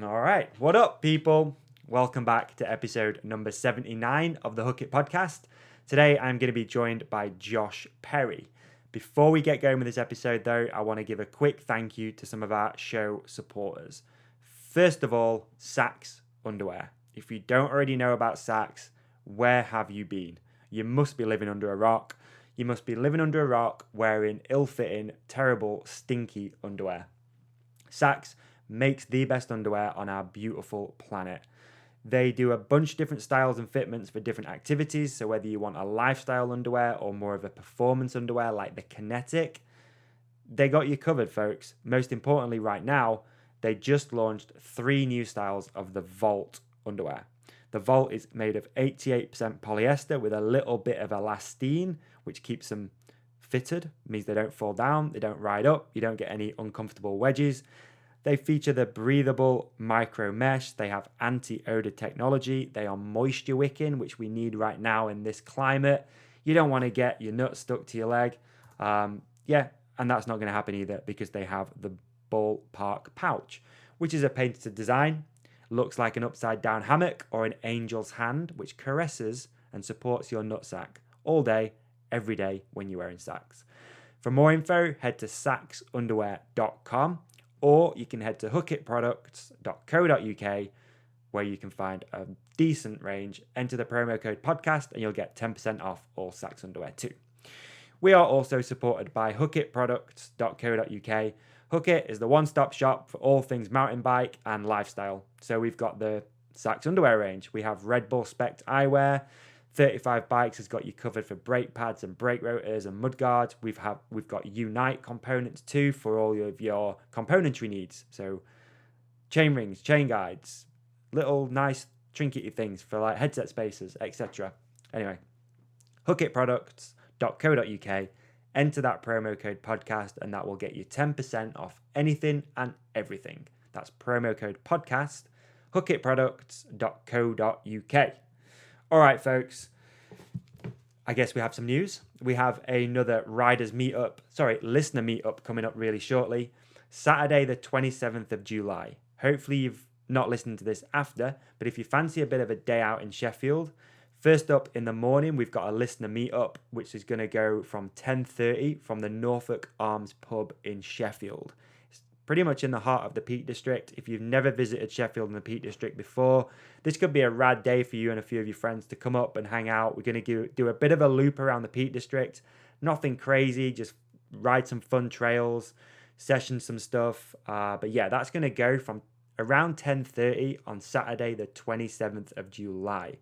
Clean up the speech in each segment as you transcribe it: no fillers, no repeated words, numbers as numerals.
All right. What up, people? Welcome back to episode number 79 of the Hook It podcast. Today, I'm going to be joined by Josh Perry. Before we get going with this episode, though, I want to give a quick thank you to some of our show supporters. First of all, Sax Underwear. If you don't already know about Sax, where have you been? You must be living under a rock. You must be living under a rock wearing ill-fitting, terrible, stinky underwear. Sax makes the best underwear on our beautiful planet. They do a bunch of different styles and fitments for different activities. So whether you want a lifestyle underwear or more of a performance underwear like the Kinetic, they got you covered, folks. Most importantly, right now, they just launched 3 new styles of the Vault underwear. The Vault is made of 88% polyester with a little bit of elastine, which keeps them fitted, means they don't fall down, they don't ride up, you don't get any uncomfortable wedges. They feature the breathable micro mesh. They have anti-odor technology. They are moisture wicking, which we need right now in this climate. You don't want to get your nut stuck to your leg. And that's not going to happen either because they have the ballpark pouch, which is a patented design. Looks like an upside down hammock or an angel's hand, which caresses and supports your nutsack all day, every day when you're wearing Sax. For more info, head to saxunderwear.com. Or you can head to hookitproducts.co.uk where you can find a decent range. Enter the promo code podcast and you'll get 10% off all Sax underwear too. We are also supported by hookitproducts.co.uk. Hookit is the one-stop shop for all things mountain bike and lifestyle. So we've got the Sax underwear range. We have Red Bull Spec eyewear. 35 Bikes has got you covered for brake pads and brake rotors and mud guards. We've got Unite components too for all of your componentry needs. So chain rings, chain guides, little nice trinkety things for like headset spacers, etc. Anyway, hookitproducts.co.uk. Enter that promo code podcast and that will get you 10% off anything and everything. That's promo code podcast, hookitproducts.co.uk. All right, folks, I guess we have some news. We have another listener meetup coming up really shortly. Saturday, the 27th of July. Hopefully you've not listened to this after, but if you fancy a bit of a day out in Sheffield, first up in the morning, we've got a listener meetup, which is going to go from 10:30 from the Norfolk Arms pub in Sheffield. Pretty much in the heart of the Peak District. If you've never visited Sheffield and the Peak District before, this could be a rad day for you and a few of your friends to come up and hang out. We're going to do a bit of a loop around the Peak District. Nothing crazy, just ride some fun trails, session some stuff. But yeah, that's going to go from around 10:30 on Saturday, the 27th of July.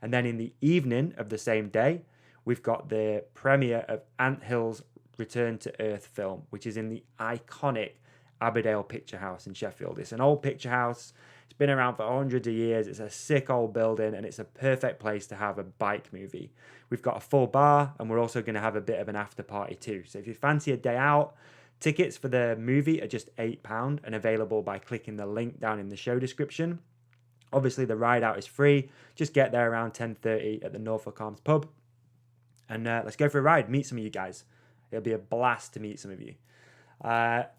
And then in the evening of the same day, we've got the premiere of Anthill's Return to Earth film, which is in the iconic Aberdale Picture House in Sheffield. It's an old picture house. It's been around for hundreds of years. It's a sick old building and it's a perfect place to have a bike movie. We've got a full bar and we're also going to have a bit of an after party too. So if you fancy a day out, tickets for the movie are just £8 and available by clicking the link down in the show description. Obviously the ride out is free. Just get there around 10:30 at the Norfolk Arms pub and let's go for a ride. Meet some of you guys. It'll be a blast to meet some of you.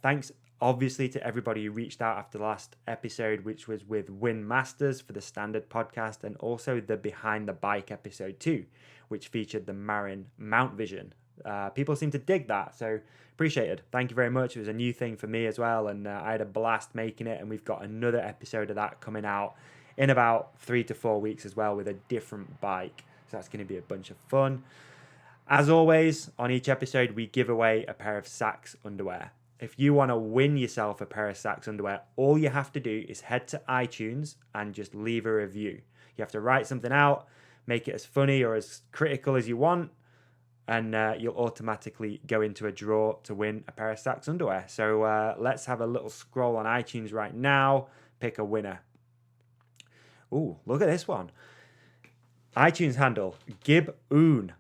Thanks obviously to everybody who reached out after the last episode, which was with Win Masters for the standard podcast, and also the Behind the Bike episode 2, which featured the Marin Mount Vision. People seem to dig that, so appreciated. Thank you very much. It was a new thing for me as well, and I had a blast making it, and we've got another episode of that coming out in about 3 to 4 weeks as well with a different bike. So that's going to be a bunch of fun. As always, on each episode, we give away a pair of Sax underwear. If you want to win yourself a pair of Sax underwear, all you have to do is head to iTunes and just leave a review. You have to write something out, make it as funny or as critical as you want, and you'll automatically go into a draw to win a pair of Sax underwear. So let's have a little scroll on iTunes right now, pick a winner. Ooh, look at this one. iTunes handle, Gib Oon.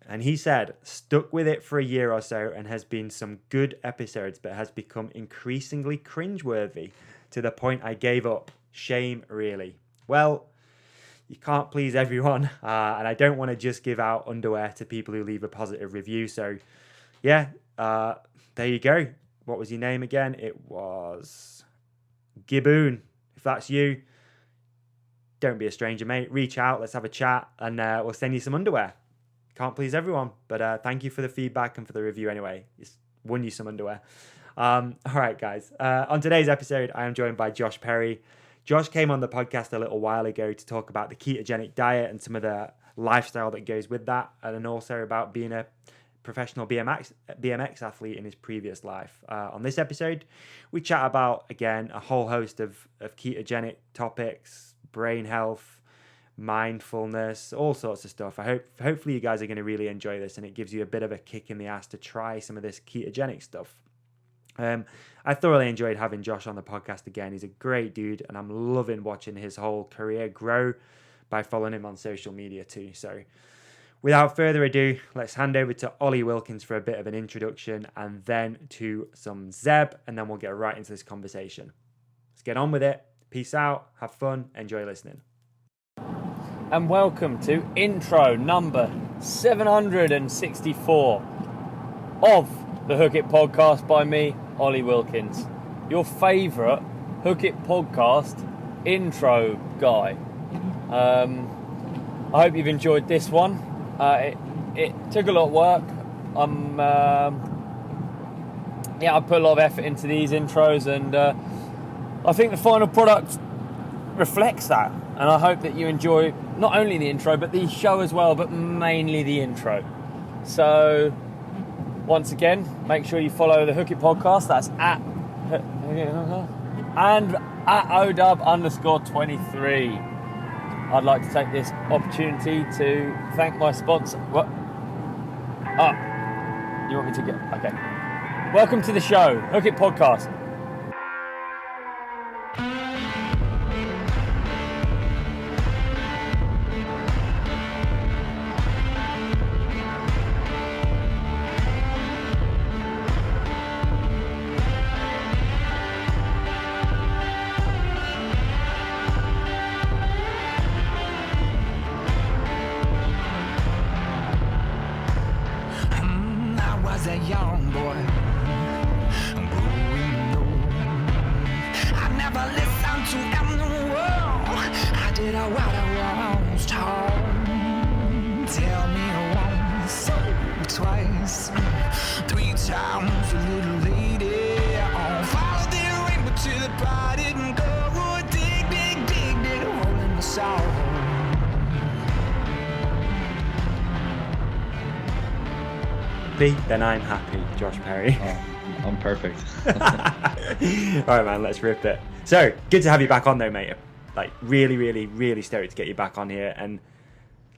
And he said, stuck with it for a year or so and has been some good episodes, but has become increasingly cringeworthy to the point I gave up. Shame, really. Well, you can't please everyone. And I don't want to just give out underwear to people who leave a positive review. So, yeah, there you go. What was your name again? It was Giboon, if that's you, don't be a stranger, mate. Reach out, let's have a chat, and we'll send you some underwear. Can't please everyone, but thank you for the feedback and for the review anyway. It's won you some underwear. All right, guys. On today's episode, I am joined by Josh Perry. Josh came on the podcast a little while ago to talk about the ketogenic diet and some of the lifestyle that goes with that, and also about being a professional BMX athlete in his previous life. On this episode, we chat about, again, a whole host of ketogenic topics, brain health, mindfulness, all sorts of stuff. Hopefully you guys are going to really enjoy this, and it gives you a bit of a kick in the ass to try some of this ketogenic stuff. I thoroughly enjoyed having Josh on the podcast again. He's a great dude, and I'm loving watching his whole career grow by following him on social media too. So without further ado, let's hand over to Ollie Wilkins for a bit of an introduction, and then to some Zeb, and then we'll get right into this conversation. Let's get on with it. Peace out, have fun, enjoy listening. And welcome to intro number 764 of the Hook It podcast by me, Ollie Wilkins, your favourite Hook It podcast intro guy. I hope you've enjoyed this one. It took a lot of work. I put a lot of effort into these intros, and I think the final product reflects that. And I hope that you enjoy not only the intro, but the show as well, but mainly the intro. So, once again, make sure you follow the Hook It podcast. That's at ODub_23. I'd like to take this opportunity to thank my sponsor. What? Oh, you want me to get? Okay. Welcome to the show, Hook It podcast. Then I'm happy, Josh Perry. Oh, I'm perfect. All right, man, let's rip it. So, good to have you back on though, mate. Like, really, really, really stoked to get you back on here. And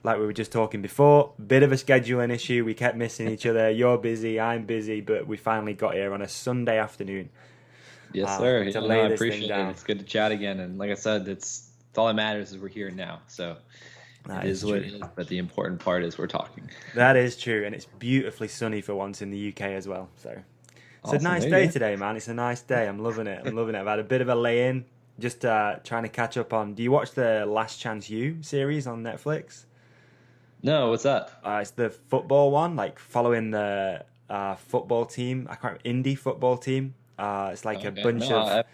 like we were just talking before, bit of a scheduling issue. We kept missing each other. You're busy, I'm busy, but we finally got here on a Sunday afternoon. Yes, sir. I appreciate it. It's good to chat again. And like I said, it's all that matters is we're here now. So it is what it is, but the important part is we're talking. That is true, and it's beautifully sunny for once in the UK as well. So it's awesome. A nice day today, man. It's a nice day. I'm loving it. I've had a bit of a lay-in, just trying to catch up on... Do you watch the Last Chance U series on Netflix? No, what's that? It's the football one, like following the football team. I can't remember, indie football team. It's like a bunch of...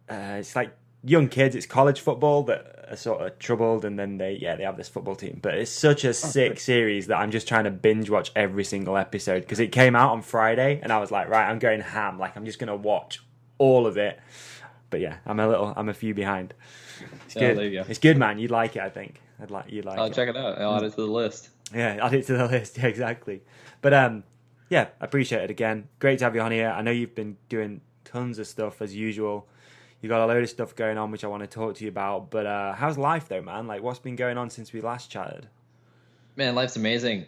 it's like young kids. It's college football that are sort of troubled, and then they have this football team. But it's such a sick series that I'm just trying to binge watch every single episode, because it came out on Friday and I was like, right, I'm going ham. Like, I'm just going to watch all of it. But yeah, I'm a few behind. It's good. There you go. It's good, man. You'd like it, I think. I'll check it out. I'll add it to the list. Yeah, add it to the list. Yeah, exactly. But yeah, appreciate it again. Great to have you on here. I know you've been doing tons of stuff as usual. You got a load of stuff going on, which I want to talk to you about. But how's life though, man? Like, what's been going on since we last chatted? Man, life's amazing.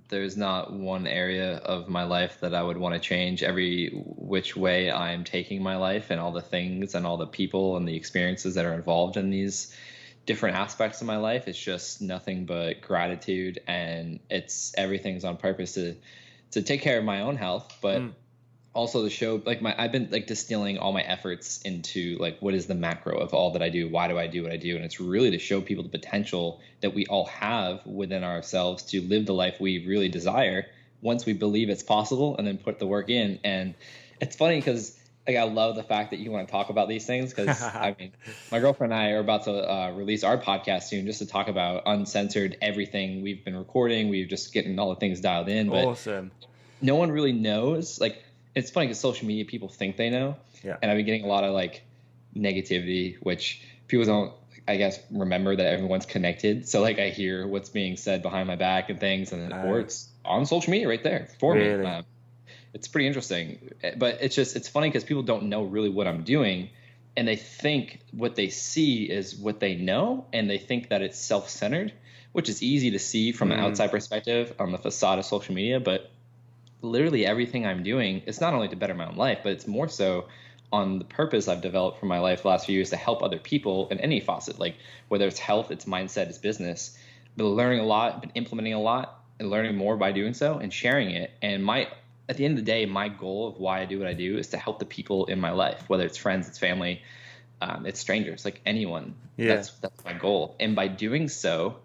There's not one area of my life that I would want to change. Every which way I'm taking my life, and all the things and all the people and the experiences that are involved in these different aspects of my life, it's just nothing but gratitude, and everything's on purpose to take care of my own health, but also the show, like I've been like distilling all my efforts into like, what is the macro of all that I do? Why do I do what I do? And it's really to show people the potential that we all have within ourselves to live the life we really desire once we believe it's possible and then put the work in. And it's funny because like, I love the fact that you want to talk about these things, because I mean, my girlfriend and I are about to release our podcast soon, just to talk about uncensored everything we've been recording. We've just getting all the things dialed in, but Awesome. no one really knows. Like, it's funny because social media, people think they know, Yeah. and I've been getting a lot of like negativity, which people don't, I guess, remember that everyone's connected. So like, I hear what's being said behind my back and things, and or it's on social media right there for Really? me. It's pretty interesting, but it's funny because people don't know really what I'm doing, and they think what they see is what they know, and they think that it's self-centered, which is easy to see from an outside perspective on the facade of social media. But literally everything I'm doing is not only to better my own life, but it's more so on the purpose I've developed for my life the last few years to help other people in any facet, like whether it's health, it's mindset, it's business. Been learning a lot, been implementing a lot, and learning more by doing so and sharing it. And at the end of the day, my goal of why I do what I do is to help the people in my life, whether it's friends, it's family, it's strangers, like anyone. Yeah. That's my goal. And by doing so,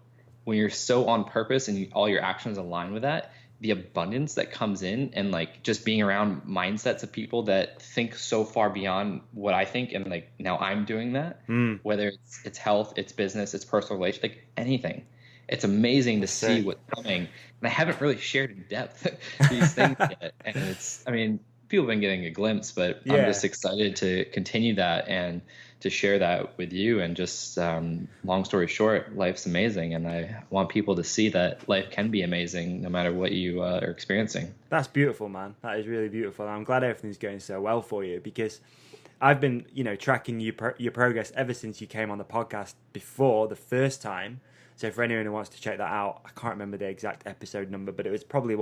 when you're so on purpose and all your actions align with that, the abundance that comes in, and like just being around mindsets of people that think so far beyond what I think, and like now I'm doing that, whether it's health, it's business, it's personal relations, like anything. It's amazing to see what's coming. And I haven't really shared in depth these things yet. And people have been getting a glimpse, but I'm just excited to continue that and to share that with you. And just long story short, life's amazing. And I want people to see that life can be amazing no matter what you are experiencing. That's beautiful, man. That is really beautiful. I'm glad everything's going so well for you, because I've been, tracking your progress ever since you came on the podcast before the first time. So for anyone who wants to check that out, I can't remember the exact episode number, but it was probably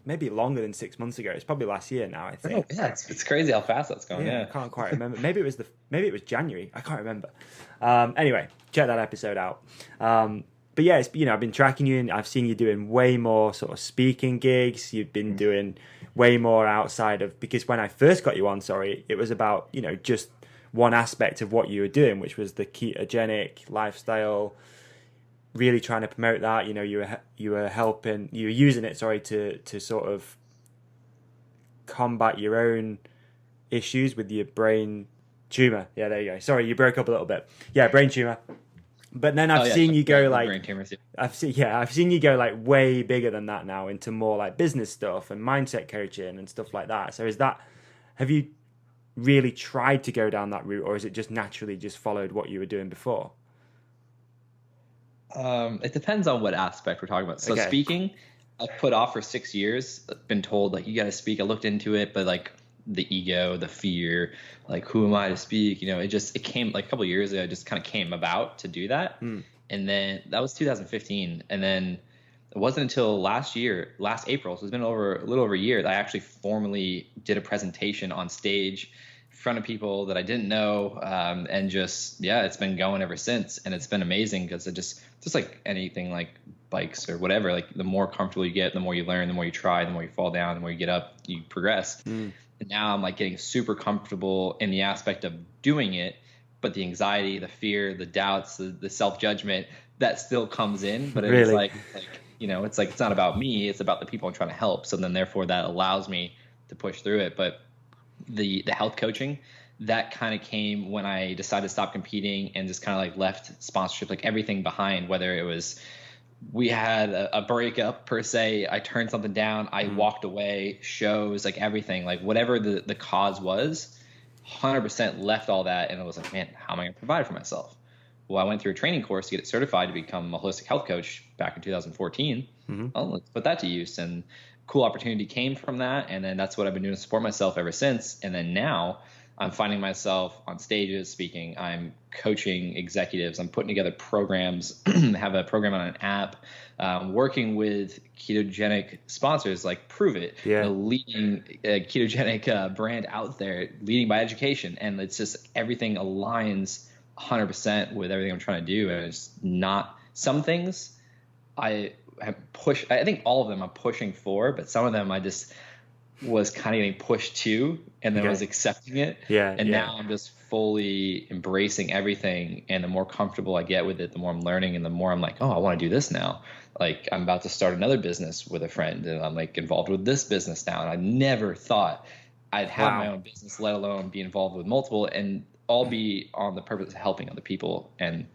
maybe longer than 6 months ago. It's probably last year now, I think. Oh, yeah, it's crazy how fast that's going. Yeah. I can't quite remember. Maybe it was January. I can't remember. Anyway, check that episode out. But yeah, I've been tracking you, and I've seen you doing way more sort of speaking gigs. You've been doing way more outside of, because when I first got you on, it was about, just one aspect of what you were doing, which was the ketogenic lifestyle. Really trying to promote that, you were using it, to sort of combat your own issues with your brain tumor. Yeah, there you go. Sorry, you broke up a little bit. Yeah, brain tumor. But then I've seen you go like, brain tumors, yeah. I've seen you go like way bigger than that now, into more like business stuff and mindset coaching and stuff like that. So have you really tried to go down that route, or is it just naturally just followed what you were doing before? It depends on what aspect we're talking about. So speaking, I've put off for 6 years. I've been told like, you got to speak. I looked into it, but like the ego, the fear, like who am I to speak? It came like a couple of years ago. It just kind of came about to do that. And then that was 2015. And then it wasn't until last April, so it's been a little over a year, that I actually formally did a presentation on stage in front of people that I didn't know, and it's been going ever since. And it's been amazing, because it just like anything, like bikes or whatever, like the more comfortable you get, the more you learn, the more you try, the more you fall down, the more you get up, you progress. And now I'm like getting super comfortable in the aspect of doing it, but the anxiety, the fear, the doubts, the self-judgment, that still comes in. But it's like it's not about me, it's about the people I'm trying to help. So then therefore that allows me to push through it. But the health coaching, that kind of came when I decided to stop competing and just kind of like left sponsorship, like everything behind, whether it was we had a breakup per se, I turned something down, I walked away, shows, like everything, like whatever the cause was, 100% left all that. And it was like, man, how am I going to provide for myself? Well, I went through a training course to get it certified to become a holistic health coach back in 2014. Well, let's put that to use. And cool opportunity came from that. And then that's what I've been doing to support myself ever since. And then now I'm finding myself on stages speaking. I'm coaching executives. I'm putting together programs, have a program on an app, working with ketogenic sponsors like Prove It, the leading ketogenic brand out there, leading by education. And it's just everything aligns 100% with everything I'm trying to do. And it's not, some things I think all of them I'm pushing for, but some of them I just was kind of getting pushed to, and then was accepting it. Now I'm just fully embracing everything. And the more comfortable I get with it, the more I'm learning, and the more I'm like, oh, I want to do this now. Like I'm about to start another business with a friend, and I'm like involved with this business now. And I never thought I'd have my own business, let alone be involved with multiple, and all be on the purpose of helping other people. And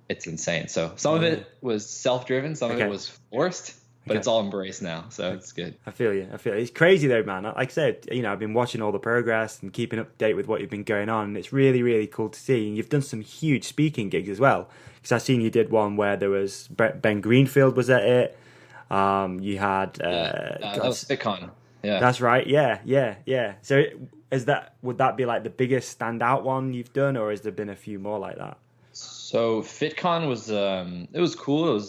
it's insane. So some of it was self-driven, some of it was forced, but it's all embraced now. So it's good. I feel you. It's crazy though, man. Like I said, I've been watching all the progress and keeping up to date with what you've been going on. And it's really, really cool to see. And you've done some huge speaking gigs as well. Because I've seen you did one where there was Ben Greenfield was at it. You had that was FitCon. Yeah, that's right. Yeah. So would that be like the biggest standout one you've done, or has there been a few more like that? So FitCon was it was cool.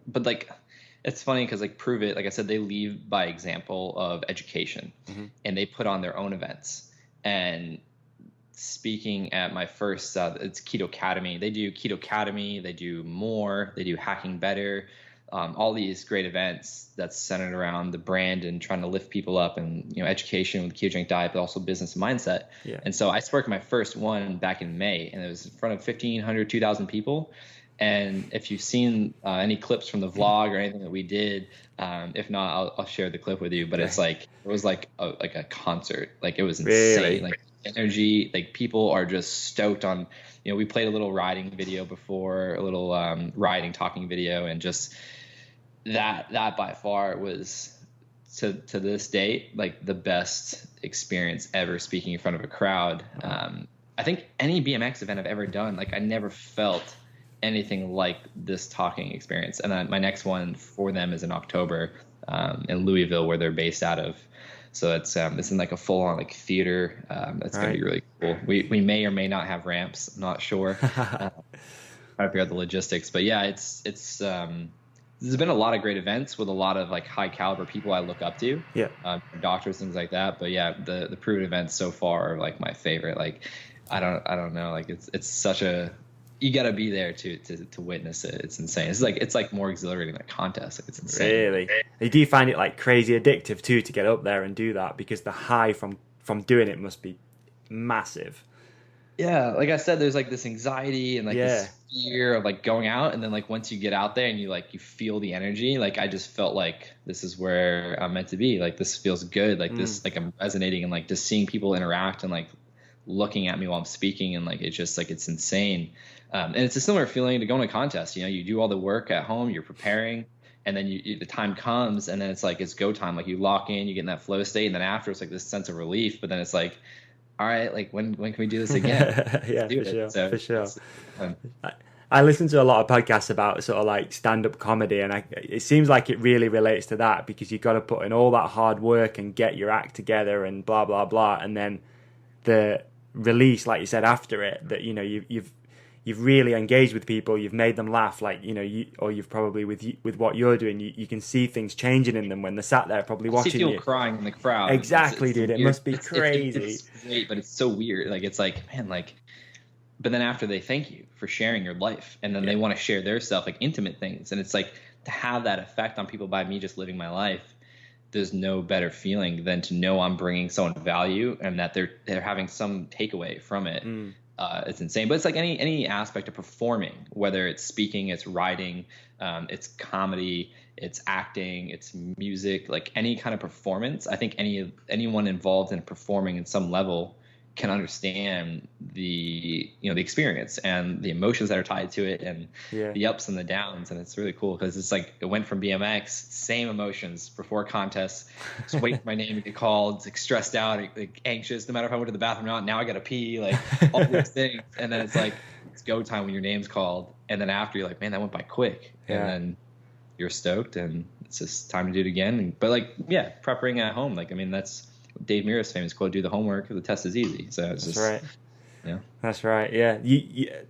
But like it's funny because like Prove It, like I said, they lead by example of education, and they put on their own events. And speaking at my first, it's Keto Academy. They do Keto Academy. They do more. They do Hacking Better. All these great events that's centered around the brand and trying to lift people up and, education with the ketogenic diet, but also business and mindset. Yeah. And so I spoke my first one back in May, and it was in front of 1,500, 2,000 people. And if you've seen any clips from the vlog or anything that we did, if not, I'll share the clip with you. But it's like, it was like a concert. Like it was insane. Really? Like energy, like people are just stoked on, we played a little riding video before, a little riding talking video, and just that by far was to this date like the best experience ever speaking in front of a crowd. I think any BMX event I've ever done, like I never felt anything like this talking experience. And my next one for them is in October in Louisville, where they're based out of. So it's in like a full on like theater. That's gonna be really cool. We may or may not have ramps. I'm not sure. Trying to figure out the logistics, but yeah, it's there's been a lot of great events with a lot of like high caliber people I look up to. Yeah. Doctors, things like that. But yeah, the Prove It events so far are like my favorite. Like I don't know. Like it's such a, you got to be there to witness it. It's insane. It's like more exhilarating than a contest. Like it's insane. Really? Do you find it like crazy addictive too to get up there and do that, because the high from doing it must be massive? Yeah, like I said, there's like this anxiety and like this fear of like going out, and then like once you get out there and you feel the energy, like I just felt like this is where I'm meant to be. Like this feels good. Like this, like I'm resonating, and like just seeing people interact and like looking at me while I'm speaking, and like it's just like it's insane. And it's a similar feeling to going to a contest. You do all the work at home, you're preparing, and then the time comes, and then it's like it's go time. Like you lock in, you get in that flow state, and then after it's like this sense of relief. But then it's like, all right, like when can we do this again? Yeah, for sure. I listen to a lot of podcasts about sort of like stand-up comedy, and it seems like it really relates to that, because you've got to put in all that hard work and get your act together and blah blah blah, and then the release, like you said, after it, that you've really engaged with people, you've made them laugh, like or you've probably with what you're doing, you can see things changing in them when they're sat there probably watching you. See people crying in the crowd. Exactly, it's dude. Weird. It must be crazy. It's great, but it's so weird. Like it's like, man, like. But then after, they thank you for sharing your life, and then they want to share their stuff, like intimate things, and it's like to have that effect on people by me just living my life. There's no better feeling than to know I'm bringing someone value, and that they're having some takeaway from it. It's insane. But it's like any aspect of performing, whether it's speaking, it's writing, it's comedy, it's acting, it's music, like any kind of performance. I think anyone involved in performing in some level can understand the experience and the emotions that are tied to it, and the ups and the downs. And it's really cool because it's like it went from BMX, same emotions before contests, just waiting for my name to get called, like stressed out, like anxious, no matter if I went to the bathroom or not. Now I got to pee, like all these things. And then it's like it's go time when your name's called, and then after you're like, man, that went by quick, and then you're stoked, and it's just time to do it again. But like prepping at home, like I mean that's Dave Mira's famous quote: "Do the homework, the test is easy." So it's that's right. Yeah, that's right. Yeah,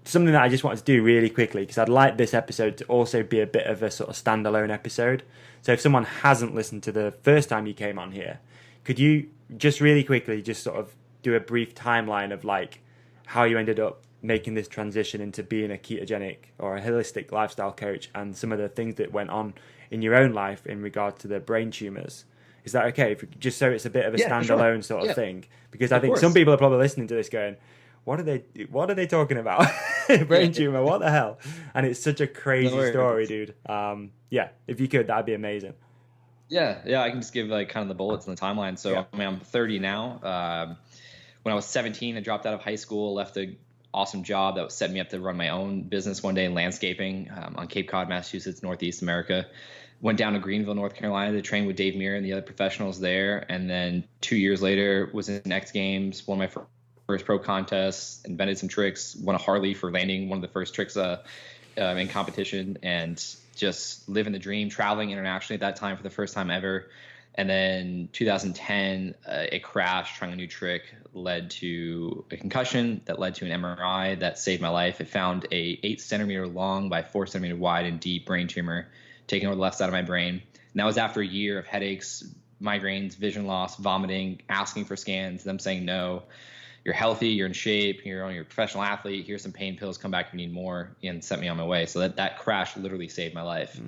something that I just wanted to do really quickly, because I'd like this episode to also be a bit of a sort of standalone episode. So if someone hasn't listened to the first time you came on here, could you just really quickly just sort of do a brief timeline of like how you ended up making this transition into being a ketogenic or a holistic lifestyle coach, and some of the things that went on in your own life in regard to the brain tumors? Is that okay? Just so it's a bit of a standalone sort of thing, because I think some people are probably listening to this going, "What are they talking about? Brain tumor? What the hell?" And it's such a crazy story, dude. If you could, that'd be amazing. Yeah, I can just give like kind of the bullets and the timeline. So Yeah. I mean, I'm 30 now. When I was 17, I dropped out of high school, left a awesome job that was setting me up to run my own business one day in landscaping on Cape Cod, Massachusetts, Northeast America. Went down to Greenville, North Carolina to train with Dave Muir and the other professionals there. And then 2 years later was in X Games, won my first pro contest, invented some tricks, won a Harley for landing one of the first tricks in competition, and just living the dream, traveling internationally at that time for the first time ever. And then 2010, it crashed trying a new trick, led to a concussion that led to an MRI that saved my life. It found a 8 centimeter long by 4 centimeter wide and deep brain tumor taking over the left side of my brain. And that was after a year of headaches, migraines, vision loss, vomiting, asking for scans, them saying no. You're healthy, you're in shape, you're a professional athlete, here's some pain pills, come back if you need more, and sent me on my way. So that crash literally saved my life.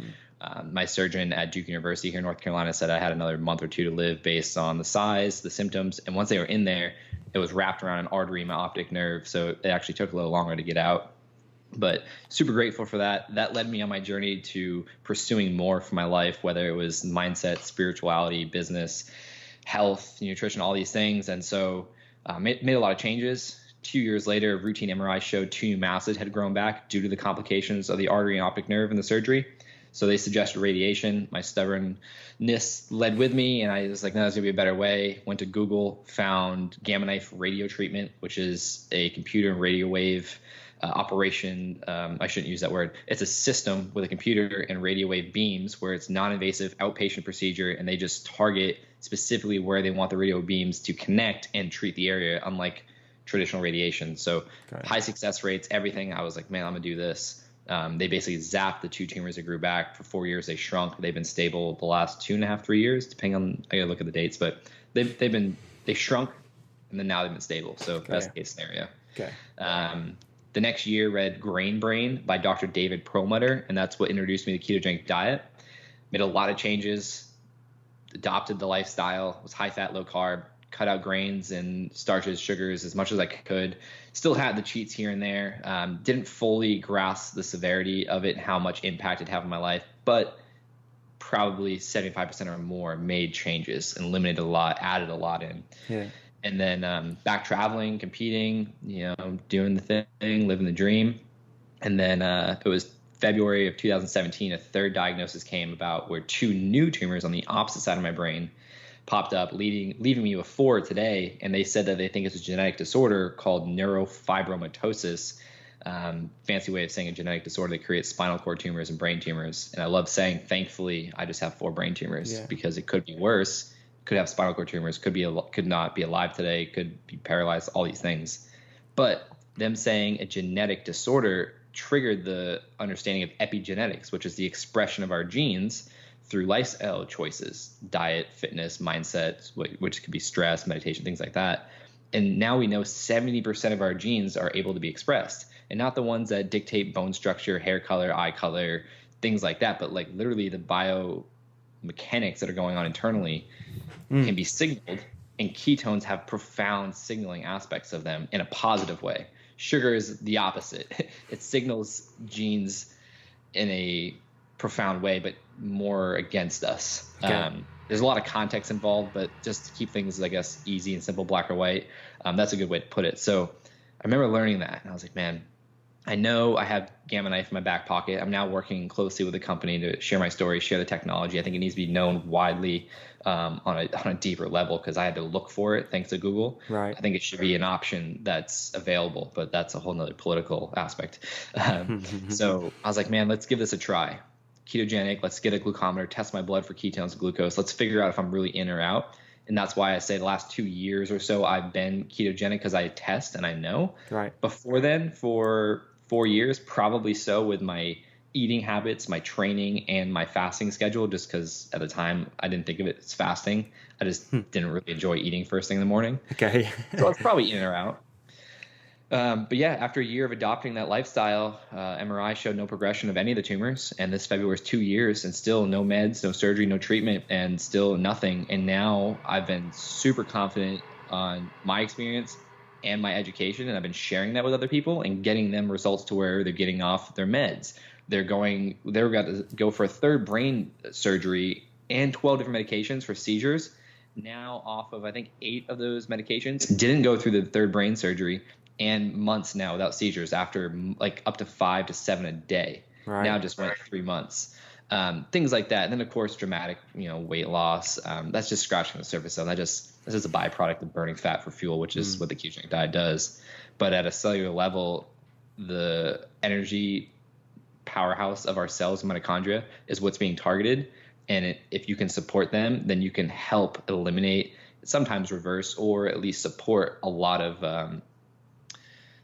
My surgeon at Duke University here in North Carolina said I had another month or two to live based on the size, the symptoms, and once they were in there, it was wrapped around an artery in my optic nerve, so it actually took a little longer to get out. But super grateful for that. That led me on my journey to pursuing more for my life, whether it was mindset, spirituality, business, health, nutrition, all these things. And so made a lot of changes. 2 years later, routine MRI showed 2 new masses had grown back due to the complications of the artery and optic nerve in the surgery. So they suggested radiation. My stubbornness led with me, and I was like, no, there's going to be a better way. Went to Google, found Gamma Knife radio treatment, which is a computer and radio wave operation. I shouldn't use that word. It's a system with a computer and radio wave beams where it's non-invasive outpatient procedure, and they just target specifically where they want the radio beams to connect and treat the area, unlike traditional radiation. So high success rates, everything. I was like, man, I'm going to do this. They basically zapped the 2 tumors that grew back. For 4 years, they shrunk. They've been stable the last 2.5, 3 years, depending on, I gotta look at the dates, but they shrunk, and then now they've been stable. So best case scenario. Okay. The next year read Grain Brain by Dr. David Perlmutter, and that's what introduced me to the ketogenic diet. Made a lot of changes, adopted the lifestyle, was high fat, low carb, cut out grains and starches, sugars as much as I could. Still had the cheats here and there. Didn't fully grasp the severity of it and how much impact it had on my life, but probably 75% or more made changes and eliminated a lot, added a lot in. Yeah. And then back traveling, competing, doing the thing, living the dream. And then it was February of 2017, a third diagnosis came about where 2 new tumors on the opposite side of my brain popped up, leaving me with 4 today. And they said that they think it's a genetic disorder called neurofibromatosis, fancy way of saying a genetic disorder that creates spinal cord tumors and brain tumors. And I love saying, thankfully, I just have 4 brain tumors because it could be worse. Could have spinal cord tumors, could not be alive today, could be paralyzed, all these things. But them saying a genetic disorder triggered the understanding of epigenetics, which is the expression of our genes through lifestyle choices, diet, fitness, mindset, which could be stress, meditation, things like that. And now we know 70% of our genes are able to be expressed, and not the ones that dictate bone structure, hair color, eye color, things like that, but like literally the biomechanics that are going on internally can be signaled, and ketones have profound signaling aspects of them in a positive way. Sugar is the opposite. It signals genes in a profound way, but more against us. Okay. There's a lot of context involved, but just to keep things, I guess, easy and simple, black or white, that's a good way to put it. So I remember learning that, and I was like, man, I know I have Gamma Knife in my back pocket. I'm now working closely with a company to share my story, share the technology. I think it needs to be known widely on a deeper level because I had to look for it thanks to Google. Right. I think it should be an option that's available, but that's a whole nother political aspect. So I was like, man, let's give this a try. Ketogenic, let's get a glucometer, test my blood for ketones and glucose. Let's figure out if I'm really in or out. And that's why I say the last 2 years or so I've been ketogenic because I test and I know. Right. Before then, for 4 years, probably so with my eating habits, my training, and my fasting schedule, just because at the time I didn't think of it as fasting. I just didn't really enjoy eating first thing in the morning. Okay. So it's probably in or out. But yeah, after a year of adopting that lifestyle, MRI showed no progression of any of the tumors. And this February is 2 years and still no meds, no surgery, no treatment, and still nothing. And now I've been super confident on my experience and my education, and I've been sharing that with other people and getting them results to where they're getting off their meds. They're going to go for a 3rd brain surgery and 12 different medications for seizures. Now off of, I think, 8 of those medications. Didn't go through the 3rd brain surgery, and months now without seizures after like up to 5 to 7 a day. Right. Now just went 3 months. Things like that. And then of course, dramatic, weight loss. That's just scratching the surface of that. This is a byproduct of burning fat for fuel, which is what the ketogenic diet does. But at a cellular level, the energy powerhouse of our cells, mitochondria, is what's being targeted. And if you can support them, then you can help eliminate, sometimes reverse, or at least support a lot of,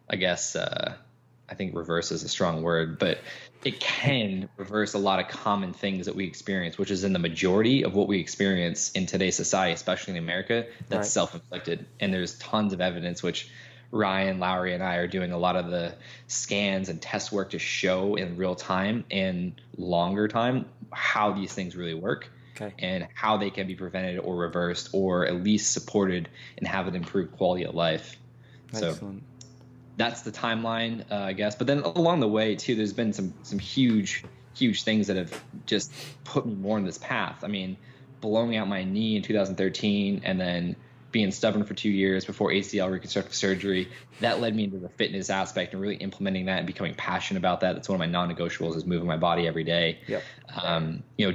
I think reverse is a strong word, but it can reverse a lot of common things that we experience, which is in the majority of what we experience in today's society, especially in America, that's self-inflicted. And there's tons of evidence, which Ryan, Lowry, and I are doing a lot of the scans and test work to show in real time and longer time how these things really work and how they can be prevented or reversed or at least supported and have an improved quality of life. Excellent. So that's the timeline, I guess. But then along the way, too, there's been some huge things that have just put me more on this path. I mean, blowing out my knee in 2013 and then being stubborn for 2 years before ACL reconstructive surgery, that led me into the fitness aspect and really implementing that and becoming passionate about that. That's one of my non-negotiables, is moving my body every day. Yep.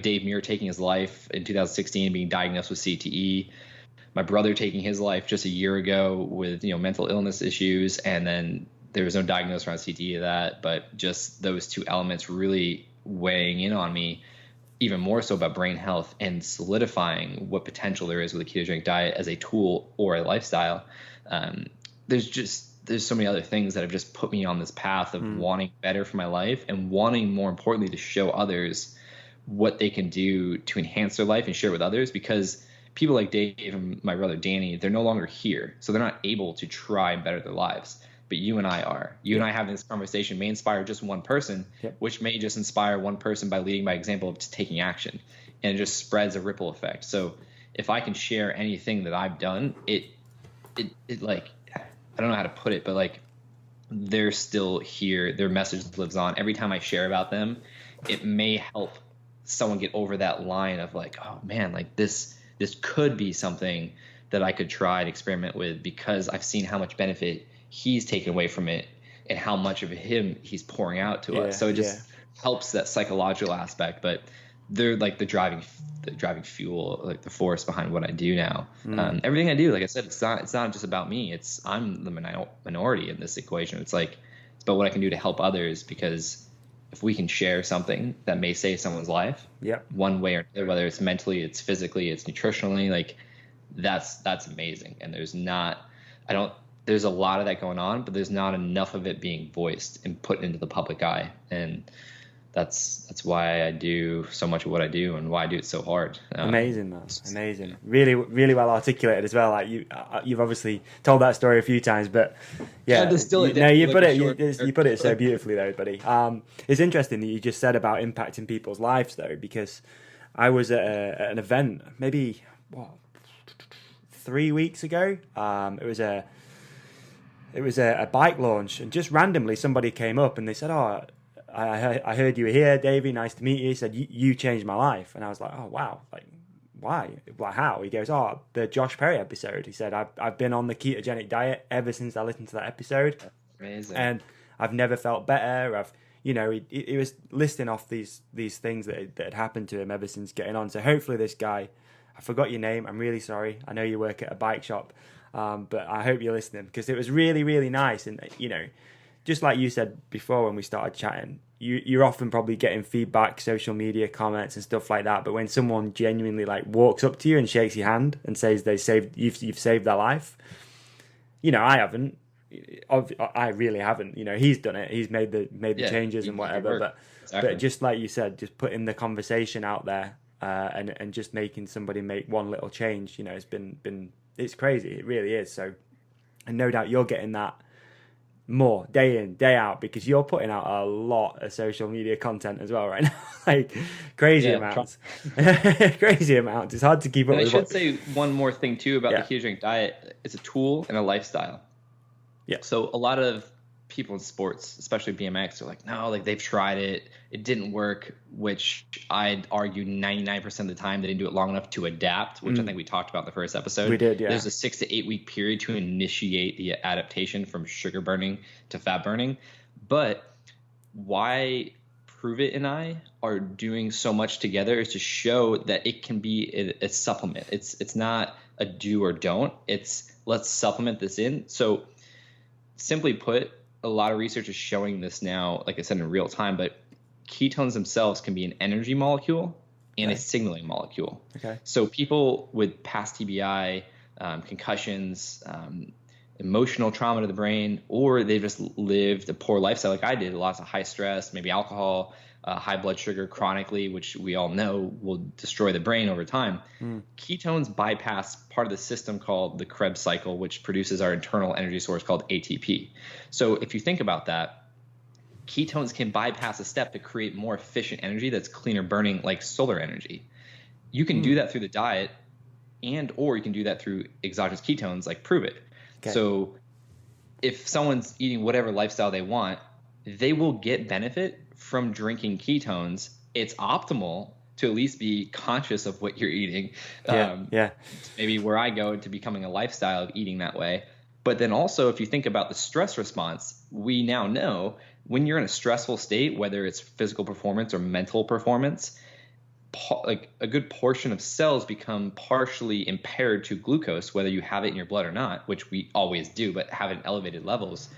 Dave Muir taking his life in 2016, being diagnosed with CTE. My brother taking his life just a year ago with, mental illness issues. And then there was no diagnosis around CTE of that, but just those 2 elements really weighing in on me even more so about brain health and solidifying what potential there is with a ketogenic diet as a tool or a lifestyle. There's so many other things that have just put me on this path of wanting better for my life and wanting, more importantly, to show others what they can do to enhance their life and share with others, because people like Dave and my brother Danny, they're no longer here. So they're not able to try and better their lives. But you and I are. You and I having this conversation may inspire just one person, which may just inspire one person by leading by example of taking action. And it just spreads a ripple effect. So if I can share anything that I've done, it like, I don't know how to put it, but like, they're still here. Their message lives on. Every time I share about them, it may help someone get over that line of like, oh man, like this could be something that I could try and experiment with, because I've seen how much benefit he's taken away from it and how much of him he's pouring out to us. So it just helps that psychological aspect, but they're like the driving fuel, like the force behind what I do now. Everything I do, like I said, it's not just about me. I'm the minority in this equation. It's about what I can do to help others, because if we can share something that may save someone's life one way or another, whether it's mentally, it's physically, it's nutritionally, like that's amazing. And there's a lot of that going on, but there's not enough of it being voiced and put into the public eye. And that's why I do so much of what I do and why I do it so hard. Amazing, man. Amazing. Really, really well articulated as well. Like you've obviously told that story a few times, but you put it so beautifully though, buddy. It's interesting that you just said about impacting people's lives though, because I was at an event maybe 3 weeks ago. It was a bike launch, and just randomly somebody came up and they said, "Oh, I heard you were here, Davey. Nice to meet you." He said, "You changed my life," and I was like, "Oh wow, like why? Like how?" He goes, "Oh, the Josh Perry episode." He said, "I've been on the ketogenic diet ever since I listened to that episode, and I've never felt better. He was listing off these things that had happened to him ever since getting on. So hopefully this guy, I forgot your name. I'm really sorry. I know you work at a bike shop." But I hope you're listening, because it was really, really nice. And, just like you said before when we started chatting, you're often probably getting feedback, social media comments and stuff like that. But when someone genuinely like walks up to you and shakes your hand and says you've saved their life, I haven't. I really haven't. He's done it. He's made the changes and whatever. But just like you said, just putting the conversation out there and just making somebody make one little change, it's been it's crazy. It really is. So, and no doubt you're getting that more day in, day out, because you're putting out a lot of social media content as well right now. Like crazy amounts. Crazy amounts. It's hard to keep up with. I should say one more thing too about the ketogenic diet. It's a tool and a lifestyle. Yeah. So a lot of people in sports, especially BMX, are like, no, like they've tried it, it didn't work, which I'd argue 99% of the time they didn't do it long enough to adapt, which I think we talked about in the first episode. We did, yeah. There's a 6 to 8 week period to initiate the adaptation from sugar burning to fat burning. But why Prove It and I are doing so much together is to show that it can be a supplement. It's not a do or don't. It's let's supplement this in. So simply put, a lot of research is showing this now, like I said, in real time, but ketones themselves can be an energy molecule and a signaling molecule. Okay. So people with past TBI, concussions, emotional trauma to the brain, or they've just lived a poor lifestyle like I did, lots of high stress, maybe alcohol, high blood sugar chronically, which we all know will destroy the brain over time. Ketones bypass part of the system called the Krebs cycle, which produces our internal energy source called ATP. So if you think about that, ketones can bypass a step to create more efficient energy that's cleaner burning, like solar energy. You can do that through the diet, or you can do that through exogenous ketones like Prove It. Okay. So if someone's eating whatever lifestyle they want, they will get benefit from drinking ketones. It's optimal to at least be conscious of what you're eating. Maybe where I go to becoming a lifestyle of eating that way. But then also, if you think about the stress response, we now know when you're in a stressful state, whether it's physical performance or mental performance, like a good portion of cells become partially impaired to glucose, whether you have it in your blood or not, which we always do, but have it in elevated levels.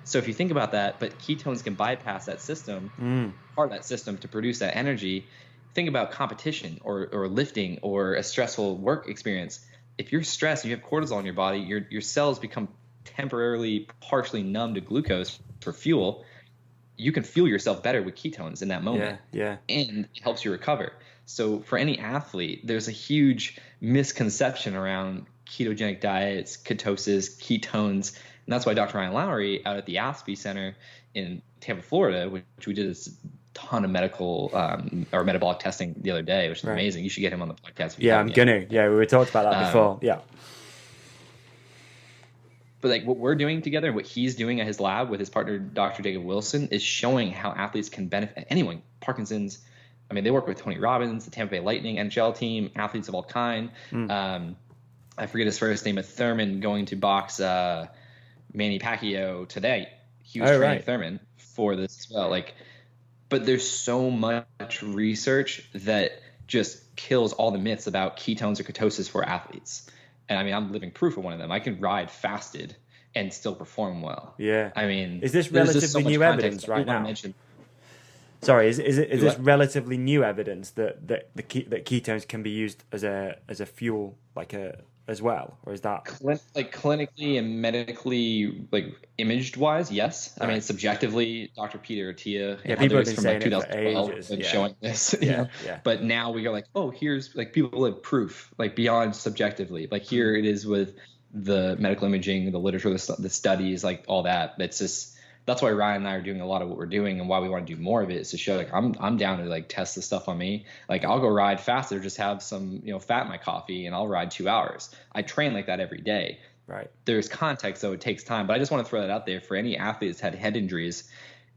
So if you think about that, but ketones can bypass that system, part of that system to produce that energy. Think about competition or lifting or a stressful work experience. If you're stressed and you have cortisol in your body, your cells become temporarily partially numb to glucose for fuel. You can fuel yourself better with ketones in that moment. And it helps you recover. So for any athlete, there's a huge misconception around ketogenic diets, ketosis, ketones. And that's why Dr. Ryan Lowry out at the ASPE Center in Tampa, Florida, which we did a ton of medical or metabolic testing the other day, which is amazing. You should get him on the podcast. I'm going to. Yeah, we talked about that before. Yeah. But like what we're doing together and what he's doing at his lab with his partner, Dr. Jacob Wilson, is showing how athletes can benefit. Anyone, Parkinson's. I mean, they work with Tony Robbins, the Tampa Bay Lightning NHL team, athletes of all kind. I forget his first name, but Thurman going to box Manny Pacquiao today. He was training Thurman for this as well. But there's so much research that just kills all the myths about ketones or ketosis for athletes. And I mean, I'm living proof of one of them. I can ride fasted and still perform well. Yeah. I mean, is this relatively new evidence right now? Sorry, is this relatively new evidence that ketones can be used as a fuel, as well, or is that clinically and medically, imaged wise? Yes. I mean, subjectively, Dr. Peter Attia and people others have been from saying 2012 it for ages. been showing this. But now we go oh, here's people have proof beyond subjectively. Here it is with the medical imaging, the literature, the studies, all that. It's just. That's why Ryan and I are doing a lot of what we're doing, and why we want to do more of it is to show I'm down to test the stuff on me. I'll go ride faster, just have some fat in my coffee, and I'll ride 2 hours. I train like that every day. Right. There's context, though it takes time, but I just want to throw that out there for any athlete that's had head injuries.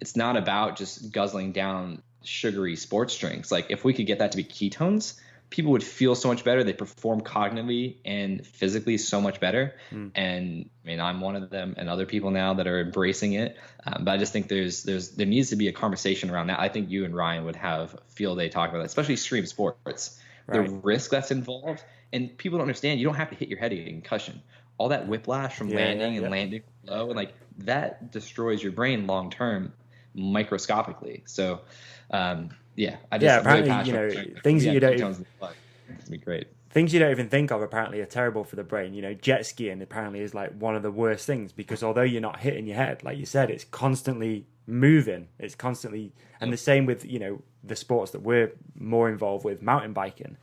It's not about just guzzling down sugary sports drinks. If we could get that to be ketones, people would feel so much better. They perform cognitively and physically so much better. And I mean, I'm one of them, and other people now that are embracing it. But I just think there needs to be a conversation around that. I think you and Ryan would have a field day talk about that, especially extreme sports. The risk that's involved, and people don't understand. You don't have to hit your head to get a concussion. All that whiplash from landing low, and that destroys your brain long term, microscopically. So. Apparently, things that you don't. It'd be great. Things you don't even think of apparently are terrible for the brain. Jet skiing apparently is one of the worst things, because although you're not hitting your head, like you said, it's constantly moving. It's constantly, and the same with the sports that we're more involved with, mountain biking.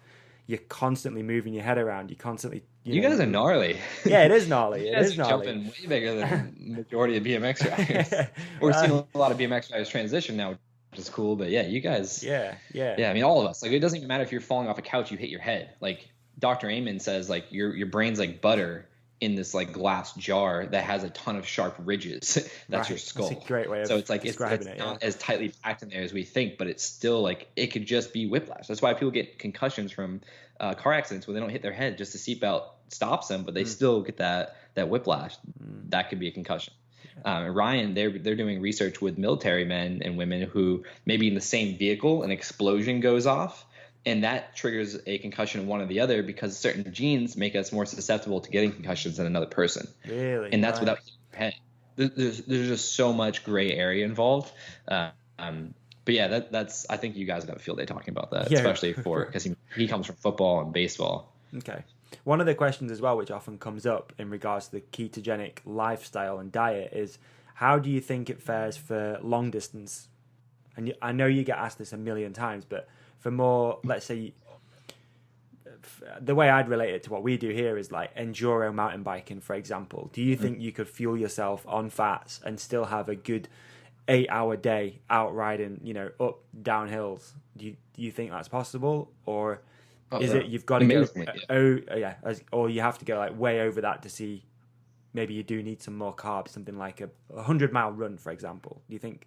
You're constantly moving your head around. You constantly. You guys are gnarly. Yeah, it is gnarly. It is gnarly. Jumping way bigger than the majority of BMX riders. We're seeing a lot of BMX riders transition now. Which is cool, but you guys. Yeah. I mean, all of us. It doesn't even matter if you're falling off a couch, you hit your head. Dr. Amen says, your brain's like butter. in this like glass jar that has a ton of sharp ridges. That's your skull. That's a great way of so it's like describing it's it. not as tightly packed in there as we think, but it's still like it could just be whiplash. That's why people get concussions from car accidents when they don't hit their head. Just the seatbelt stops them, but they still get that whiplash. That could be a concussion. Ryan, they're doing research with military men and women who maybe in the same vehicle an explosion goes off, and that triggers a concussion in one or the other because certain genes make us more susceptible to getting concussions than another person. Really? And that's without hitting your head. There's just so much gray area involved. But yeah, that's I think you guys have a field day talking about that, especially because he comes from football and baseball. Okay. One of the questions as well, which often comes up in regards to the ketogenic lifestyle and diet, is how do you think it fares for long distance? And I know you get asked this a million times, but for more, let's say, the way I'd relate it to what we do here is like enduro mountain biking, for example. Do you think you could fuel yourself on fats and still have a good 8-hour day out riding, up down hills? Do you think that's possible, or is it you've got to go? Or you have to go like way over that to see. Maybe you do need some more carbs, something like a 100-mile run, for example. Do you think?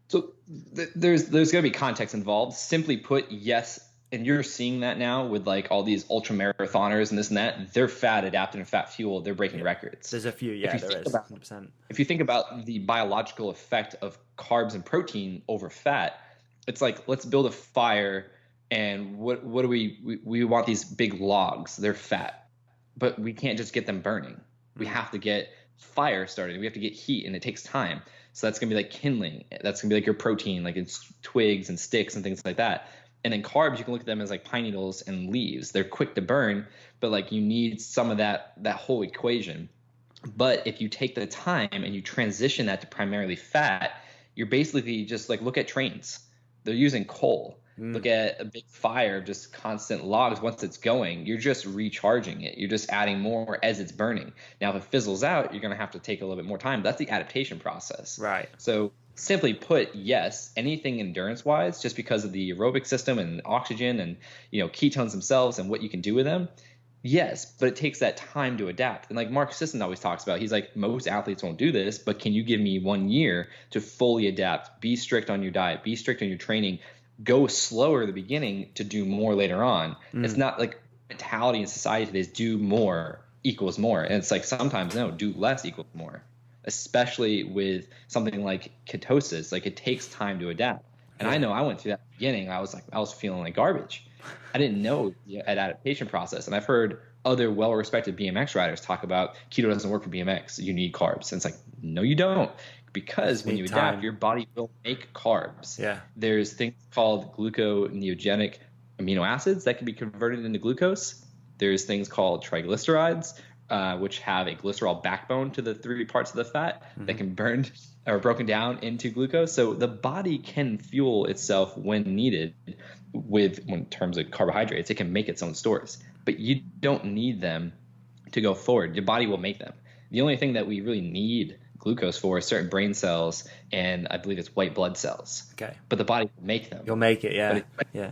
So there's going to be context involved. Simply put, yes. And you're seeing that now with like all these ultra marathoners and this and that. They're fat adapted and fat fueled. They're breaking records. There's a few, there is. 100%. If you think about the biological effect of carbs and protein over fat, it's like, let's build a fire, and what do we want these big logs? They're fat, but we can't just get them burning. We have to get fire started. We have to get heat, and it takes time. So that's gonna be like kindling. That's gonna be like your protein, like it's twigs and sticks and things like that. And then carbs, you can look at them as like pine needles and leaves. They're quick to burn, but like you need some of that whole equation. But if you take the time and you transition that to primarily fat, you're basically just like, look at trains. They're using coal. Look at a big fire of just constant logs. Once it's going, you're just recharging it. You're just adding more as it's burning. Now, if it fizzles out, you're going to have to take a little bit more time. That's the adaptation process. Right. So simply put, yes, anything endurance-wise, just because of the aerobic system and oxygen and ketones themselves and what you can do with them, yes, but it takes that time to adapt. And like Mark Sisson always talks about, he's like, most athletes won't do this, but can you give me 1 year to fully adapt? Be strict on your diet. Be strict on your training. Go slower at the beginning to do more later on. It's not like mentality in society today is do more equals more. And it's like sometimes no, do less equals more, especially with something like ketosis. Like it takes time to adapt. And I know I went through that at the beginning. I was feeling like garbage. I didn't know the adaptation process. And I've heard other well-respected BMX riders talk about keto doesn't work for BMX. You need carbs. And it's like, no, you don't. Because when you adapt, your body will make carbs. Yeah. There's things called gluconeogenic amino acids that can be converted into glucose. There's things called triglycerides, which have a glycerol backbone to the 3 parts of the fat that can burn or broken down into glucose. So the body can fuel itself when needed in terms of carbohydrates. It can make its own stores, but you don't need them to go forward. Your body will make them. The only thing that we really need glucose for certain brain cells, and I believe it's white blood cells. Okay. But the body will make them. You'll make it, yeah. Yeah.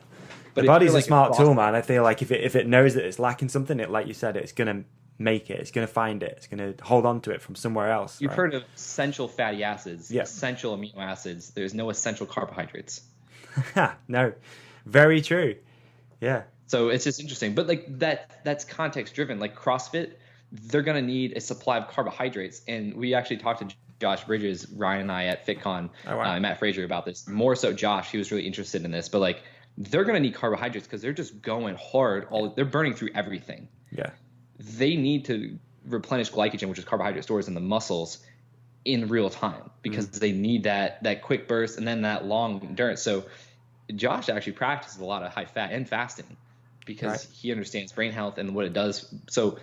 But the body's a smart tool, man. I feel like if it knows that it's lacking something, like you said, it's going to make it. It's going to find it. It's going to hold on to it from somewhere else. You've heard of essential fatty acids, yeah. Essential amino acids. There's no essential carbohydrates. No. Very true. Yeah. So it's just interesting. But like that's context driven. Like CrossFit, they're going to need a supply of carbohydrates. And we actually talked to Josh Bridges, Ryan and I at FitCon, and Matt Frazier about this. More so Josh, he was really interested in this. But like they're going to need carbohydrates because they're just going hard. They're burning through everything. Yeah. They need to replenish glycogen, which is carbohydrate stores in the muscles, in real time because they need that quick burst and then that long endurance. So Josh actually practices a lot of high fat and fasting because he understands brain health and what it does. So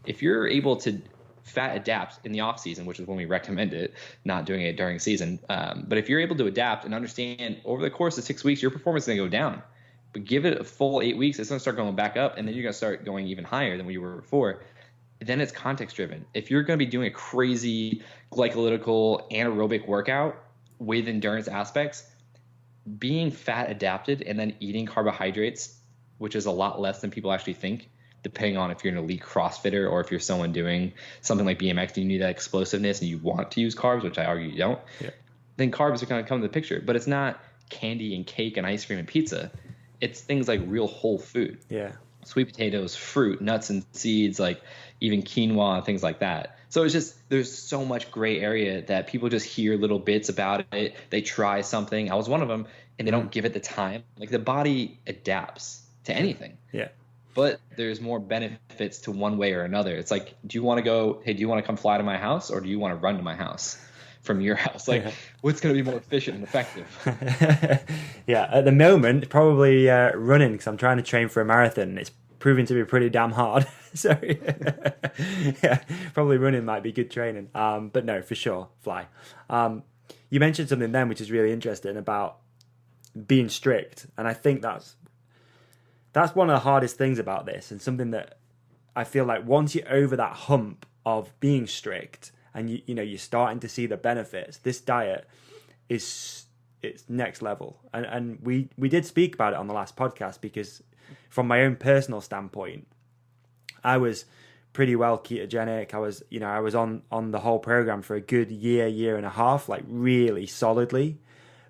if you're able to fat adapt in the off season, which is when we recommend it, not doing it during season. But if you're able to adapt and understand over the course of 6 weeks, your performance is going to go down, but give it a full 8 weeks, it's going to start going back up. And then you're going to start going even higher than what you were before. Then it's context driven. If you're going to be doing a crazy glycolytical anaerobic workout with endurance aspects, being fat adapted and then eating carbohydrates, which is a lot less than people actually think, depending on if you're an elite CrossFitter or if you're someone doing something like BMX and you need that explosiveness and you want to use carbs, which I argue you don't, then carbs are going to come into the picture. But it's not candy and cake and ice cream and pizza. It's things like real whole food. Yeah. Sweet potatoes, fruit, nuts and seeds, like even quinoa, things like that. So it's just, there's so much gray area that people just hear little bits about it. They try something. I was one of them, and they don't give it the time. Like the body adapts to anything. Yeah. But there's more benefits to one way or another. It's like, do you want to come fly to my house, or do you want to run to my house from your house? Like, what's going to be more efficient and effective? Yeah, at the moment, probably running, because I'm trying to train for a marathon. It's proving to be pretty damn hard. So, yeah, probably running might be good training. But no, for sure, fly. You mentioned something then, which is really interesting about being strict. And I think that's one of the hardest things about this, and something that I feel like once you're over that hump of being strict and you're starting to see the benefits, this diet it's next level. And we did speak about it on the last podcast, because from my own personal standpoint, I was pretty well ketogenic. I was on the whole program for a good year and a half, like really solidly.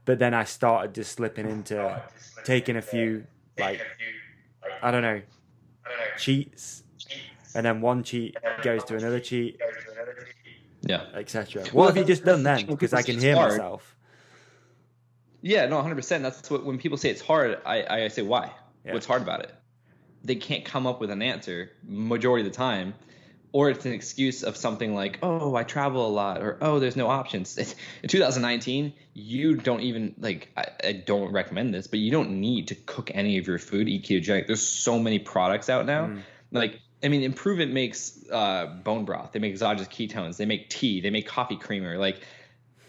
But then I started just slipping into taking a few, like, I don't know, cheats, and then one cheat goes to another cheat, etc. What have you just done then? Because I can hear myself. Yeah, no, 100%. That's what, when people say it's hard, I say, why? Yeah. What's hard about it? They can't come up with an answer majority of the time, or it's an excuse of something like, oh, I travel a lot, or, oh, there's no options. In 2019, you don't even, like, I don't recommend this, but you don't need to cook any of your food, eat ketogenic. There's so many products out now. Like, I mean, Improvement makes bone broth. They make exogenous ketones. They make tea. They make coffee creamer. Like,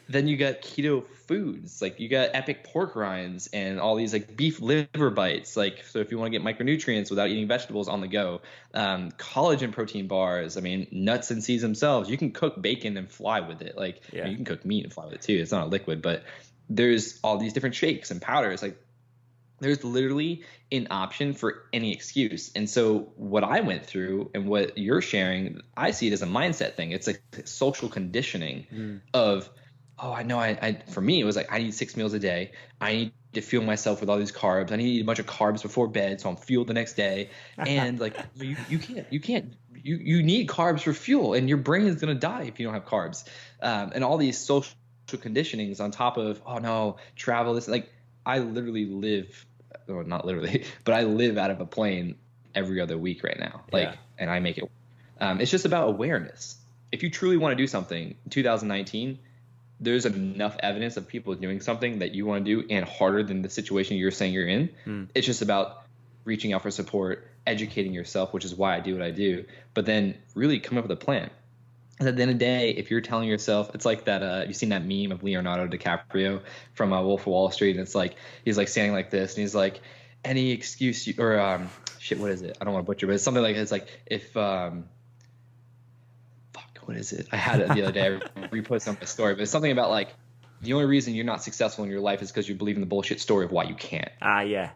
then you got keto foods, like you got epic pork rinds and all these like beef liver bites. Like, so if you want to get micronutrients without eating vegetables on the go, collagen protein bars. I mean, nuts and seeds themselves, you can cook bacon and fly with it. Like, I mean, you can cook meat and fly with it too. It's not a liquid, but there's all these different shakes and powders. Like, there's literally an option for any excuse. And so what I went through and what you're sharing, I see it as a mindset thing. It's like social conditioning of, oh, I know. For me, it was like, I need 6 meals a day. I need to fuel myself with all these carbs. I need to eat a bunch of carbs before bed, so I'm fueled the next day. And like, you need carbs for fuel, and your brain is gonna die if you don't have carbs. And all these social conditionings on top of, oh no, travel. This, like, I literally live, or not literally, but I live out of a plane every other week right now. Like, and I make it. It's just about awareness. If you truly want to do something in 2019. There's enough evidence of people doing something that you want to do and harder than the situation you're saying you're in. It's just about reaching out for support, educating yourself, which is why I do what I do, but then really come up with a plan. And at the end of the day, if you're telling yourself, it's like that, you've seen that meme of Leonardo DiCaprio from Wolf of Wall Street, and it's like, he's like standing like this, and he's like, any excuse what is it? I don't want to butcher, but it's something like, it's like, if, what is it? I had it the other day. I reposted on my story, but it's something about like the only reason you're not successful in your life is because you believe in the bullshit story of why you can't. Yeah.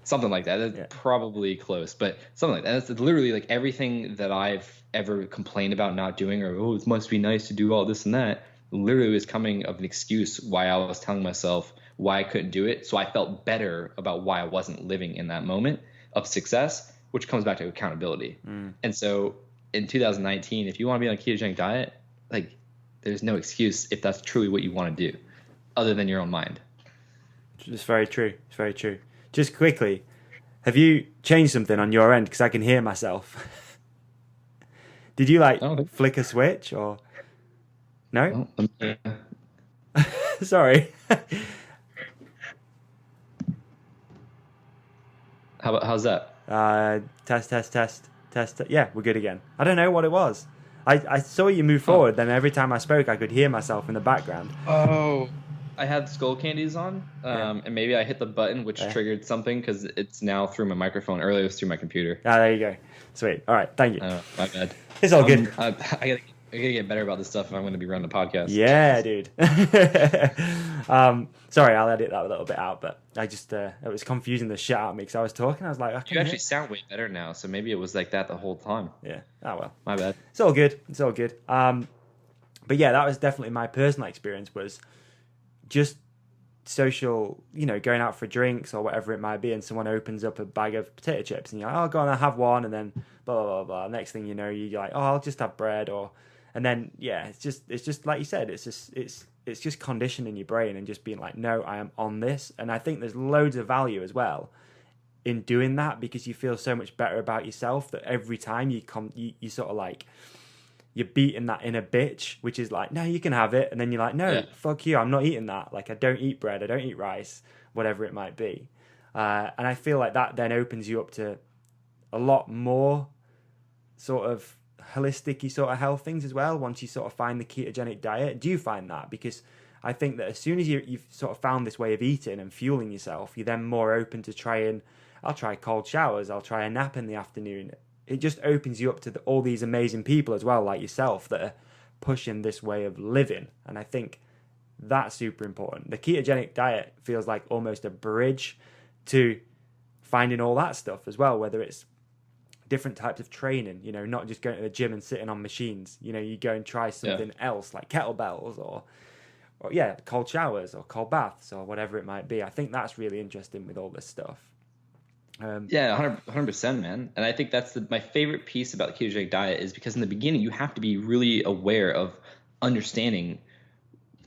Something like that. That's probably close, but something like that. That's literally like everything that I've ever complained about not doing, or, oh, it must be nice to do all this and that, literally was coming of an excuse why I was telling myself why I couldn't do it. So I felt better about why I wasn't living in that moment of success, which comes back to accountability. And so in 2019, if you want to be on a ketogenic diet, like, there's no excuse if that's truly what you want to do, other than your own mind. It's very true. It's very true. Just quickly, have you changed something on your end? Because I can hear myself. Did you flick a switch or no? Sorry. How's that? Test. Yeah, we're good again. I don't know what it was. I saw you move forward, then every time I spoke, I could hear myself in the background. Oh, I had skull candies on, and maybe I hit the button, which triggered something, because it's now through my microphone. Earlier it was through my computer. There you go. Sweet. All right, thank you. My bad. It's all good. I gotta gotta get better about this stuff if I'm going to be running the podcast. Yeah, dude. Sorry, I'll edit that a little bit out, but I just it was confusing the shit out of me because I was talking. I was like, You actually sound way better now, so maybe it was like that the whole time. Yeah. Oh well. My bad. It's all good. It's all good. But yeah, that was definitely my personal experience. Was just social, going out for drinks or whatever it might be, and someone opens up a bag of potato chips, and you're like, "Oh, go on, I'll have one," and then blah blah blah blah. Next thing you know, you're like, "Oh, I'll just have bread," and then yeah, it's just like you said, it's just conditioning your brain and just being like, "No, I am on this," and I think there's loads of value as well in doing that because you feel so much better about yourself that every time you sort of like. You're beating that inner bitch, which is like, no, you can have it. And then you're like, no, fuck you, I'm not eating that. Like, I don't eat bread, I don't eat rice, whatever it might be. And I feel like that then opens you up to a lot more sort of holistic-y sort of health things as well, once you sort of find the ketogenic diet. Do you find that? Because I think that as soon as you've sort of found this way of eating and fueling yourself, you're then more open to I'll try cold showers, I'll try a nap in the afternoon. It just opens you up to all these amazing people as well, like yourself, that are pushing this way of living. And I think that's super important. The ketogenic diet feels like almost a bridge to finding all that stuff as well, whether it's different types of training, not just going to the gym and sitting on machines. You go and try something else like kettlebells or cold showers or cold baths or whatever it might be. I think that's really interesting with all this stuff. 100%, man. And I think that's my favorite piece about the ketogenic diet is because in the beginning you have to be really aware of understanding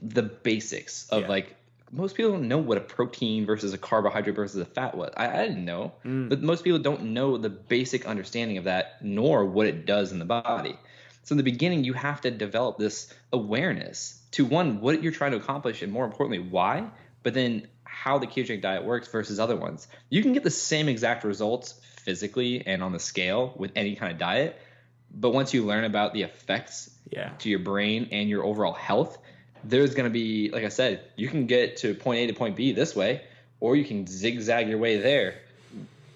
the basics of like most people don't know what a protein versus a carbohydrate versus a fat was. I didn't know, but most people don't know the basic understanding of that, nor what it does in the body. So in the beginning, you have to develop this awareness to one, what you're trying to accomplish, and more importantly, why, but then how the ketogenic diet works versus other ones. You can get the same exact results physically and on the scale with any kind of diet, but once you learn about the effects to your brain and your overall health, there's going to be, like I said, you can get to point A to point B this way, or you can zigzag your way there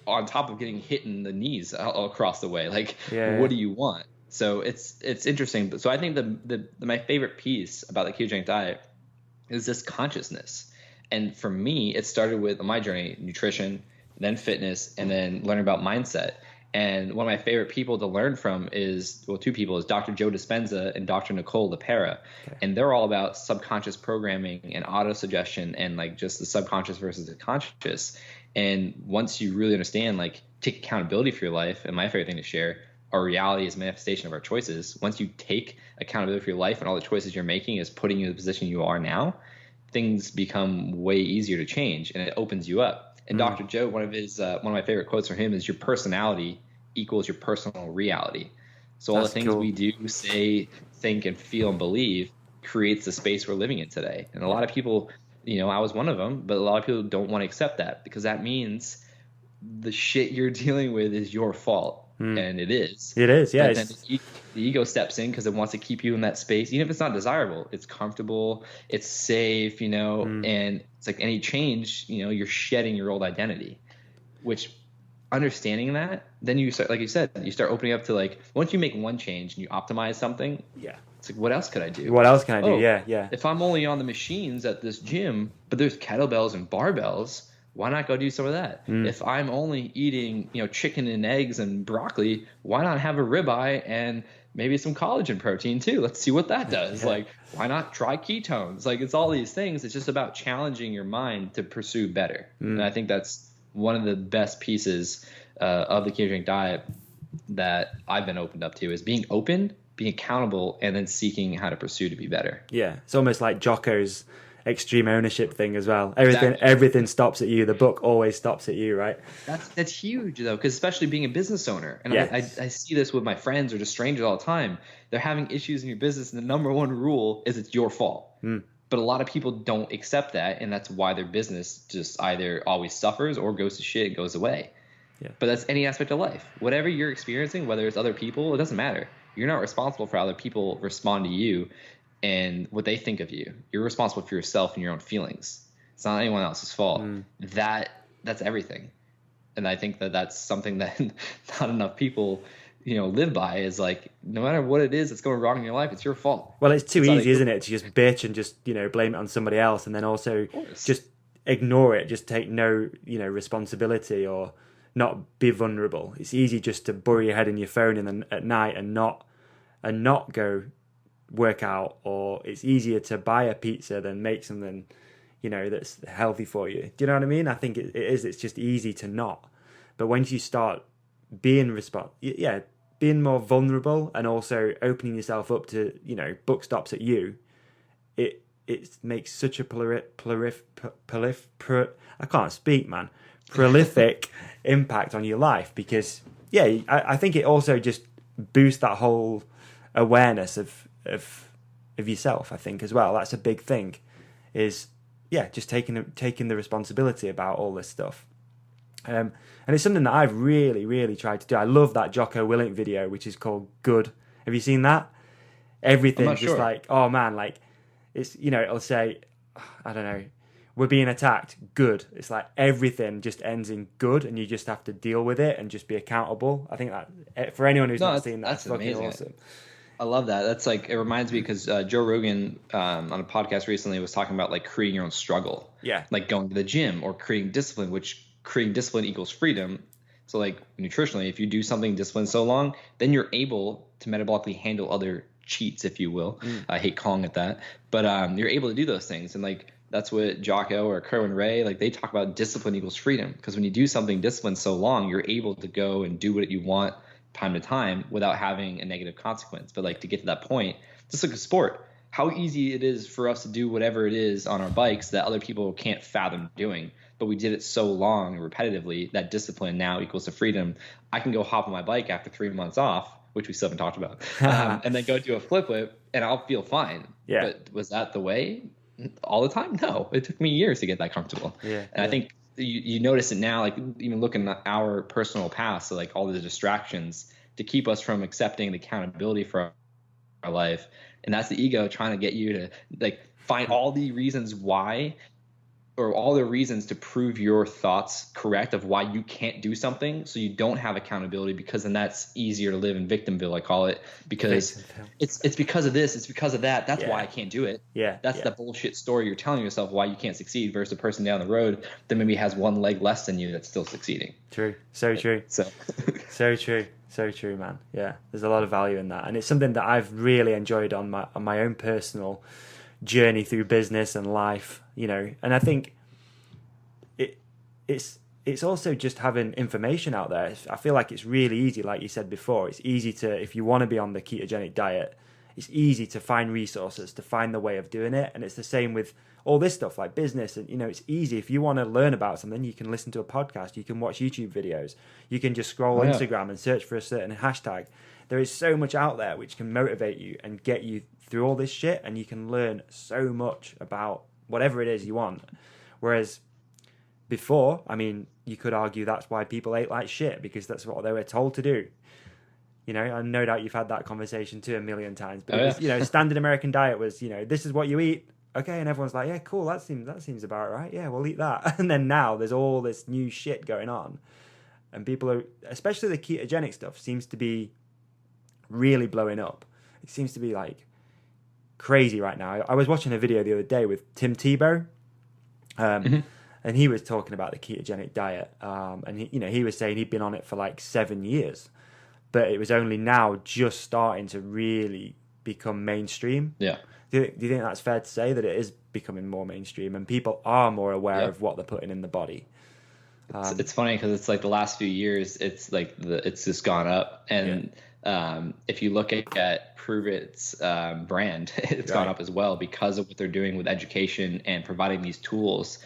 on top of getting hit in the knees all across the way. What do you want? So it's interesting. So I think my favorite piece about the ketogenic diet is this consciousness. And for me, it started with my journey, nutrition, then fitness, and then learning about mindset. And one of my favorite people to learn from is Dr. Joe Dispenza and Dr. Nicole LePera. Okay. And they're all about subconscious programming and auto-suggestion and like just the subconscious versus the conscious. And once you really understand, like take accountability for your life, and my favorite thing to share, our reality is a manifestation of our choices. Once you take accountability for your life and all the choices you're making is putting you in the position you are now, things become way easier to change and it opens you up. And Dr. Joe, one of my favorite quotes from him is, your personality equals your personal reality. So all the things we do, say, think, and feel and believe creates the space we're living in today. And a lot of people, I was one of them, but a lot of people don't want to accept that because that means the shit you're dealing with is your fault. And it is. It is, yeah. But then the ego steps in because it wants to keep you in that space, even if it's not desirable. It's comfortable, it's safe, and it's like any change, you're shedding your old identity, which understanding that, then you start, like you said, you start opening up to like, once you make one change and you optimize something, it's like, what else could I do? What else can I do? Yeah. If I'm only on the machines at this gym, but there's kettlebells and barbells, why not go do some of that? If I'm only eating, chicken and eggs and broccoli, why not have a ribeye and maybe some collagen protein too? Let's see what that does. Yeah. Like, why not try ketones? Like, it's all these things. It's just about challenging your mind to pursue better. And I think that's one of the best pieces of the ketogenic diet that I've been opened up to, is being open, being accountable, and then seeking how to pursue to be better. Yeah, it's almost like Jocko's extreme ownership thing as well. Everything stops at you. The book always stops at you, right? That's huge though, because especially being a business owner, and I see this with my friends or just strangers all the time. They're having issues in your business, and the number one rule is it's your fault. But a lot of people don't accept that, and that's why their business just either always suffers or goes to shit and goes away. Yeah. But that's any aspect of life. Whatever you're experiencing, whether it's other people, it doesn't matter. You're not responsible for how other people respond to you and what they think of you. You're responsible for yourself and your own feelings. It's not anyone else's fault. That's everything. And I think that that's something that not enough people live by is like, no matter what it is that's going wrong in your life, it's your fault. Well, it's too It's not easy, isn't it, to just bitch and just, blame it on somebody else, and then also just ignore it, just take no, responsibility, or not be vulnerable. It's easy just to bury your head in your phone at night and not go work out, or it's easier to buy a pizza than make something, that's healthy for you. Do you know what I mean? I think it is. It's just easy to not. But once you start being being more vulnerable, and also opening yourself up to, buck stops at you, it makes such a I can't speak, man. Prolific impact on your life, because I think it also just boosts that whole awareness of yourself, I think, as well. That's a big thing, is just taking the responsibility about all this stuff. And it's something that I've really, really tried to do. I love that Jocko Willink video, which is called Good. Have you seen that? Everything's just like, oh man, like, it's, it'll say, I don't know, we're being attacked, good. It's like everything just ends in good, and you just have to deal with it and just be accountable. I think that, for anyone who's not seen that, that's fucking amazing. Awesome. I love that. That's like, it reminds me, because Joe Rogan on a podcast recently was talking about like creating your own struggle. Yeah. Like going to the gym or creating discipline, which creating discipline equals freedom. So like nutritionally, if you do something disciplined so long, then you're able to metabolically handle other cheats, if you will. I hate calling it that, but you're able to do those things. And like, that's what Jocko or Kerwin Ray, like, they talk about discipline equals freedom. Because when you do something disciplined so long, you're able to go and do what you want time to time without having a negative consequence. But like, to get to that point, just like a sport, how easy it is for us to do whatever it is on our bikes that other people can't fathom doing. But we did it so long and repetitively that discipline now equals to freedom. I can go hop on my bike after 3 months off, which we still haven't talked about, and then go do a flip and I'll feel fine. Yeah. But was that the way all the time? No, it took me years to get that comfortable. Yeah. And I think you notice it now, like even looking at our personal past, so like all the distractions to keep us from accepting the accountability for our life. And that's the ego trying to get you to like find all the reasons why, or all the reasons to prove your thoughts correct of why you can't do something, so you don't have accountability, because then that's easier to live in victimville, I call it, because it's because of this, it's because of that, that's why I can't do it. That's the bullshit story you're telling yourself why you can't succeed, versus a person down the road that maybe has one leg less than you that's still succeeding. True. So true. So true. So true, man. Yeah, there's a lot of value in that, and it's something that I've really enjoyed on my own personal journey through business and life, and I think it's also just having information out there. I feel like it's really easy, like you said before, it's easy to, if you want to be on the ketogenic diet, it's easy to find resources, to find the way of doing it. And it's the same with all this stuff like business, and it's easy. If you want to learn about something, you can listen to a podcast, you can watch YouTube videos, you can just scroll Instagram and search for a certain hashtag. There is so much out there which can motivate you and get you through all this shit, and you can learn so much about whatever it is you want. Whereas before, I mean, you could argue that's why people ate like shit, because that's what they were told to do. And no doubt you've had that conversation too a million times. But it was, standard American diet was, this is what you eat. Okay, and everyone's like, yeah, cool, that seems about right. Yeah, we'll eat that. And then now there's all this new shit going on, and people are, especially the ketogenic stuff, seems to be really blowing up. It seems to be like crazy right now. I was watching a video the other day with Tim Tebow, and he was talking about the ketogenic diet, and he was saying he'd been on it for like 7 years, but it was only now just starting to really become mainstream. Yeah. Do you think that's fair to say, that it is becoming more mainstream and people are more aware of what they're putting in the body? It's funny because it's like the last few years, it's like it's just gone up, and if you look at Prove It's brand, it's gone up as well because of what they're doing with education and providing these tools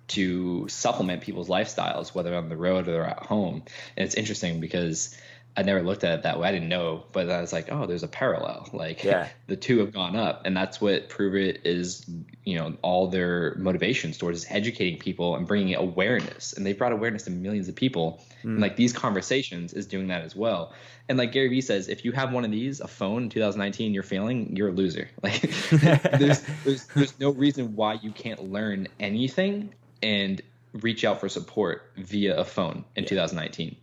to supplement people's lifestyles, whether on the road or at home. And it's interesting because I never looked at it that way. I didn't know, but I was like, oh, there's a parallel. Like the two have gone up, and that's what Prove It is. All their motivations towards is educating people and bringing awareness. And they brought awareness to millions of people. And like these conversations is doing that as well. And like Gary Vee says, if you have one of these, a phone in 2019, you're failing, you're a loser. Like there's no reason why you can't learn anything and reach out for support via a phone in 2019.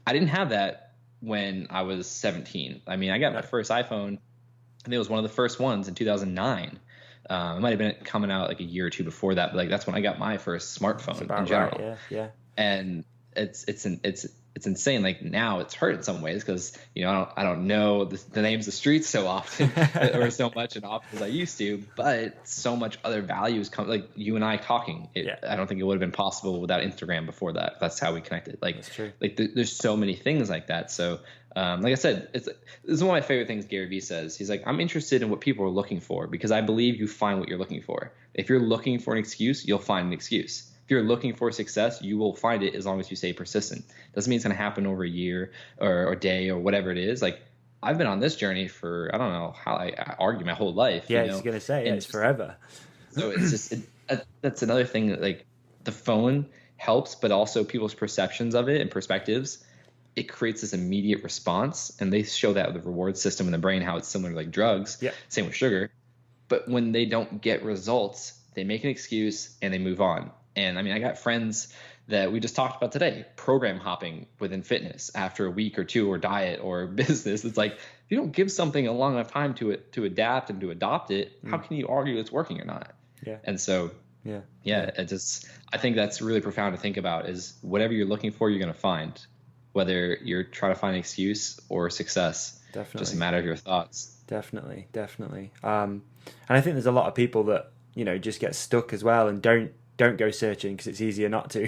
I didn't have that when I was 17. I mean, I got my first iPhone. I think it was one of the first ones in 2009. It might have been coming out like a year or two before that, but like that's when I got my first smartphone in general. Right. Yeah. And it's insane. Like now it's hurt in some ways because, you know, I don't know the names of streets so often or so much and often as I used to, but so much other values come, like you and I talking. I don't think it would have been possible without Instagram before that. That's how we connected. Like, that's true. Like there's so many things like that. So like I said, this is one of my favorite things Gary Vee says. He's like, I'm interested in what people are looking for because I believe you find what you're looking for. If you're looking for an excuse, you'll find an excuse. If you're looking for success, you will find it as long as you stay persistent. Doesn't mean it's going to happen over a year or a day or whatever it is. Like I've been on this journey for, I don't know how I argue my whole life. Yeah, you know? I was going to say, it's forever. So it's just, that's another thing that like the phone helps, but also people's perceptions of it and perspectives. It creates this immediate response. And they show that with the reward system in the brain, how it's similar to like drugs. Yeah. Same with sugar. But when they don't get results, they make an excuse and they move on. And I mean, I got friends that we just talked about today, program hopping within fitness after a week or two or diet or business. It's like, if you don't give something a long enough time to adapt and to adopt it, how can you argue it's working or not? Yeah. And so, I think that's really profound to think about is whatever you're looking for, you're going to find, whether you're trying to find an excuse or success. Definitely. Just a matter of your thoughts. Definitely. And I think there's a lot of people that, you know, just get stuck as well and don't go searching because it's easier not to,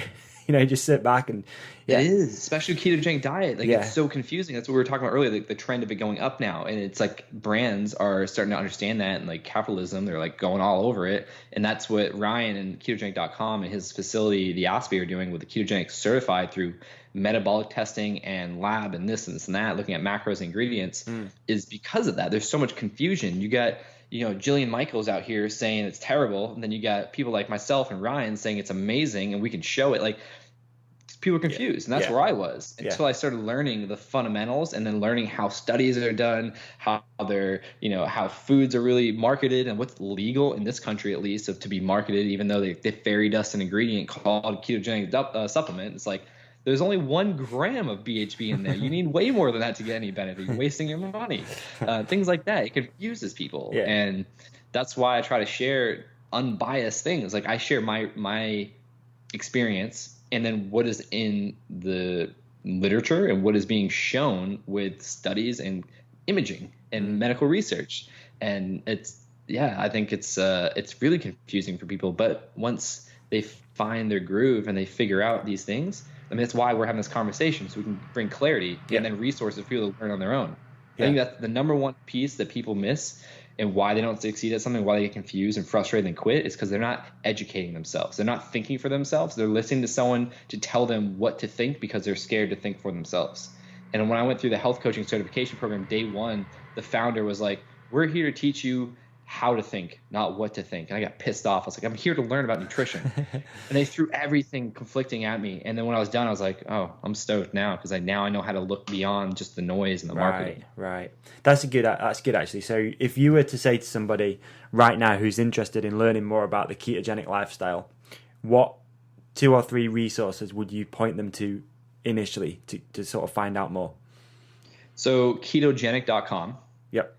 you know, just sit back and It is, especially ketogenic diet. Like it's so confusing. That's what we were talking about earlier, like the trend of it going up now. And it's like brands are starting to understand that and like capitalism, they're like going all over it. And that's what Ryan and ketogenic.com and his facility, the Osby, are doing with the ketogenic certified through metabolic testing and lab and this and this and that, looking at macros and ingredients is because of that. There's so much confusion. You got, you know, Jillian Michaels out here saying it's terrible. And then you got people like myself and Ryan saying it's amazing and we can show it. Like people are confused. And that's where I was until I started learning the fundamentals and then learning how studies are done, how they're, you know, how foods are really marketed and what's legal in this country, at least, to be marketed, even though they fairy dust an ingredient called ketogenic supplement. It's like, there's only 1 gram of BHB in there. You need way more than that to get any benefit. You're wasting your money. Things like that. It confuses people. Yeah. And that's why I try to share unbiased things. Like I share my experience and then what is in the literature and what is being shown with studies and imaging and medical research. And I think it's really confusing for people. But once they find their groove and they figure out these things, I mean, that's why we're having this conversation, so we can bring clarity and then resources for people to learn on their own. I think that's the number one piece that people miss and why they don't succeed at something, why they get confused and frustrated and quit, is because they're not educating themselves. They're not thinking for themselves. They're listening to someone to tell them what to think because they're scared to think for themselves. And when I went through the health coaching certification program, day one, the founder was like, we're here to teach you how to think, not what to think. And I got pissed off. I was like, I'm here to learn about nutrition. And they threw everything conflicting at me. And then when I was done, I was like, oh, I'm stoked now because now I know how to look beyond just the noise and the marketing. Right. That's good actually. So if you were to say to somebody right now who's interested in learning more about the ketogenic lifestyle, what 2 or 3 resources would you point them to initially to sort of find out more? So ketogenic.com. Yep.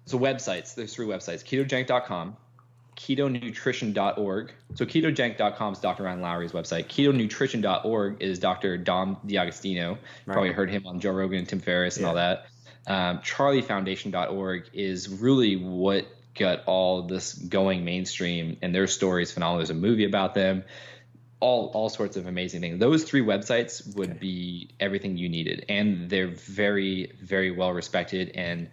So websites, there's 3 websites, ketogenic.com, ketonutrition.org. So ketogenic.com is Dr. Ryan Lowry's website. Ketonutrition.org is Dr. Dom D'Agostino. Probably heard him on Joe Rogan and Tim Ferriss and all that. CharlieFoundation.org is really what got all this going mainstream, and their story is phenomenal. There's a movie about them. All sorts of amazing things. Those 3 websites would be everything you needed, and they're very, very well respected and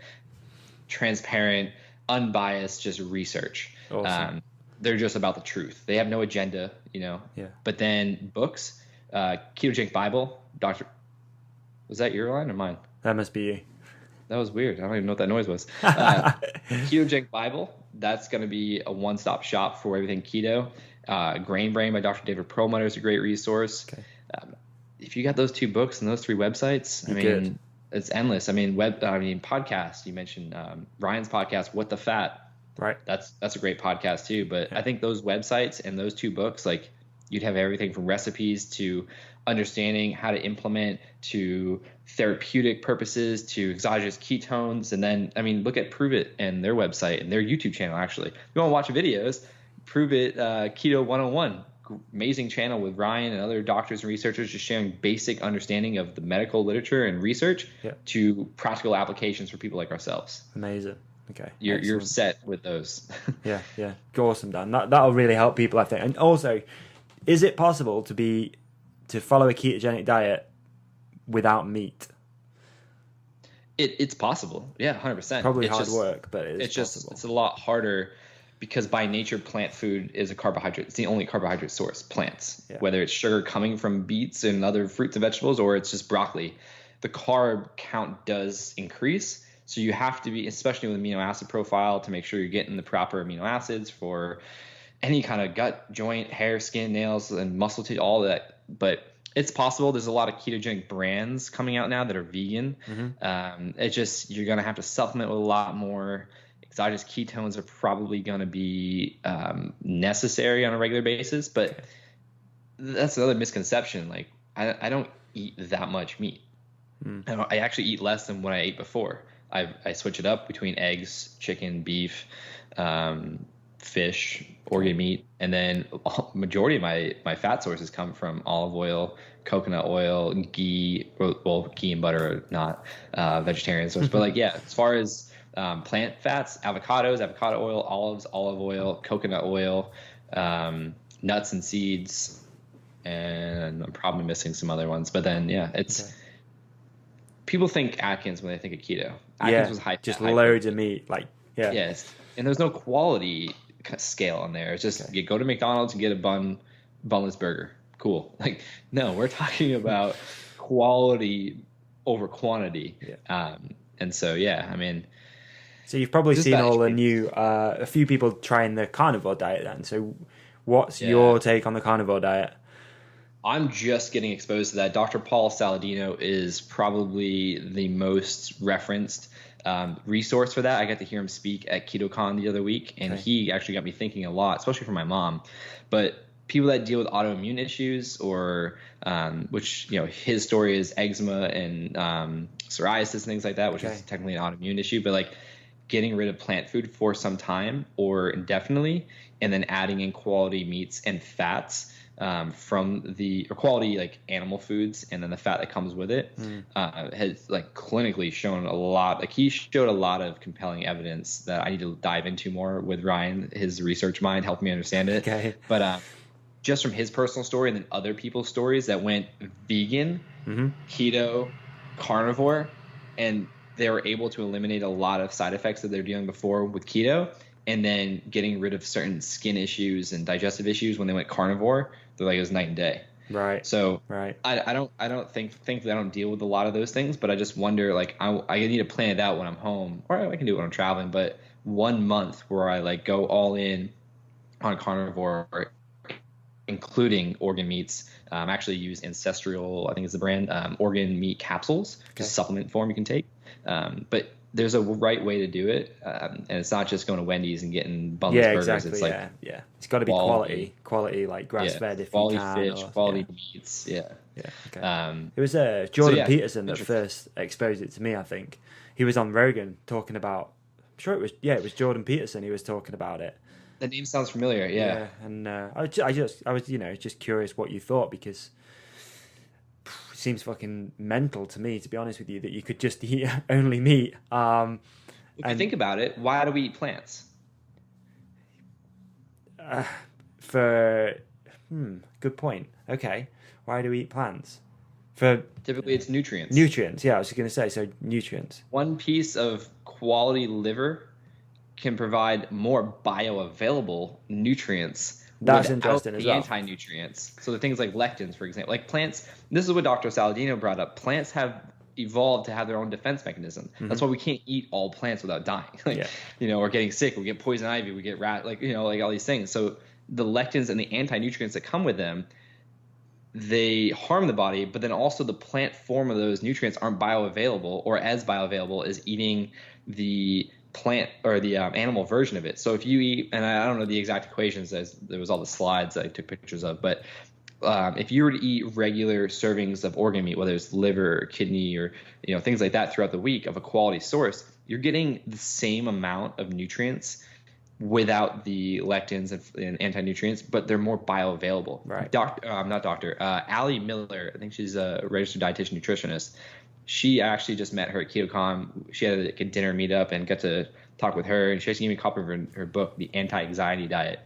transparent, unbiased, just research. Awesome. They're just about the truth. They have no agenda, you know. Yeah. But then books, Ketogenic Bible, was that your line or mine? That must be you. That was weird. I don't even know what that noise was. Ketogenic Bible, that's going to be a one-stop shop for everything keto. Grain Brain by Dr. David Perlmutter is a great resource. Okay. If you got those 2 books and those 3 websites, Good. It's endless. I mean, podcasts. You mentioned Ryan's podcast, What the Fat. Right. That's a great podcast too. But I think those websites and those 2 books, like You'd have everything from recipes to understanding how to implement to therapeutic purposes to exogenous ketones. And then, I mean, look at Prove It and their website and their YouTube channel, actually. If you want to watch videos, Prove It Keto 101. Amazing channel with Ryan and other doctors and researchers just sharing basic understanding of the medical literature and research to practical applications for people like ourselves. Amazing. Okay. You're set with those. Yeah. Awesome, Dan. That'll really help people, I think. And also, is it possible to follow a ketogenic diet without meat? It's possible. Yeah, 100%. Probably hard work, but it's possible. It's a lot harder because by nature, plant food is a carbohydrate. It's the only carbohydrate source, plants. Yeah. Whether it's sugar coming from beets and other fruits and vegetables, or it's just broccoli, the carb count does increase. So you have to be, especially with amino acid profile, to make sure you're getting the proper amino acids for any kind of gut, joint, hair, skin, nails, and muscle tissue, all that. But it's possible. There's a lot of ketogenic brands coming out now that are vegan. It's just, you're going to have to supplement with a lot more. Exogenous ketones are probably going to be necessary on a regular basis, but that's another misconception. Like, I don't eat that much meat. I actually eat less than what I ate before. I switch it up between eggs, chicken, beef, fish, organ meat, and then majority of my fat sources come from olive oil, coconut oil, ghee. Well, ghee and butter are not vegetarian source, but like, yeah, as far as plant fats, avocados, avocado oil, olives, olive oil, coconut oil, nuts and seeds, and I'm probably missing some other ones. But then, yeah, it's people think Atkins when they think of keto. Atkins was high, just loads of meat, like yes, and there's no quality scale on there. It's just you go to McDonald's and get a bunless burger. Cool. Like, no, we're talking about quality over quantity. And so, I mean. So you've probably seen all the new, a few people trying the carnivore diet then. So what's your take on the carnivore diet? I'm just getting exposed to that. Dr. Paul Saladino is probably the most referenced resource for that. I got to hear him speak at KetoCon the other week, and he actually got me thinking a lot, especially for my mom. But people that deal with autoimmune issues or which, his story is eczema and psoriasis and things like that, which is technically an autoimmune issue, but like getting rid of plant food for some time or indefinitely, and then adding in quality meats and fats from or quality like animal foods, and then the fat that comes with it has like clinically shown a lot. Like, he showed a lot of compelling evidence that I need to dive into more with Ryan. His research mind helped me understand it. But just from his personal story and then other people's stories that went vegan, keto, carnivore, and they were able to eliminate a lot of side effects that they're dealing before with keto, and then getting rid of certain skin issues and digestive issues when they went carnivore. They're like, it was night and day. Right. So I don't think that I don't deal with a lot of those things, but I just wonder, like, I need to plan it out when I'm home, or I can do it when I'm traveling. But 1 month where I like go all in on carnivore, including organ meats. Actually use Ancestral, I think is the brand, organ meat capsules, just supplement form you can take. But there's a right way to do it, and it's not just going to Wendy's and getting bunless burgers. Exactly. It's like it's got to be quality, like grass fed. If quality you can, fish, quality meats. Okay. It was Jordan Peterson that first exposed it to me. I think he was on Rogan talking about. I'm sure it was Jordan Peterson. He was talking about it. The name sounds familiar. Yeah. And I was just curious what you thought, because it seems fucking mental to me, to be honest with you, that you could just eat only meat. If you think about it, why do we eat plants? Good point. Okay, why do we eat plants? Typically, it's nutrients. Nutrients. Yeah, I was just going to say, so nutrients. One piece of quality liver can provide more bioavailable nutrients. That's interesting as well. Anti-nutrients. So the things like lectins, for example, like plants. This is what Dr. Saladino brought up. Plants have evolved to have their own defense mechanism. That's why we can't eat all plants without dying. Or getting sick. We get poison ivy. We get rat. Like all these things. So the lectins and the anti-nutrients that come with them, they harm the body. But then also the plant form of those nutrients aren't bioavailable or as bioavailable as eating the plant or the animal version of it. So if you eat, and I don't know the exact equations, as there was all the slides that I took pictures of, but if you were to eat regular servings of organ meat, whether it's liver or kidney or things like that throughout the week of a quality source, you're getting the same amount of nutrients without the lectins and anti-nutrients, but they're more bioavailable. Right. Allie Miller, I think she's a registered dietitian nutritionist. She actually just met her at KetoCon. She had a dinner meetup and got to talk with her, and she actually gave me a copy of her book, The Anti-Anxiety Diet.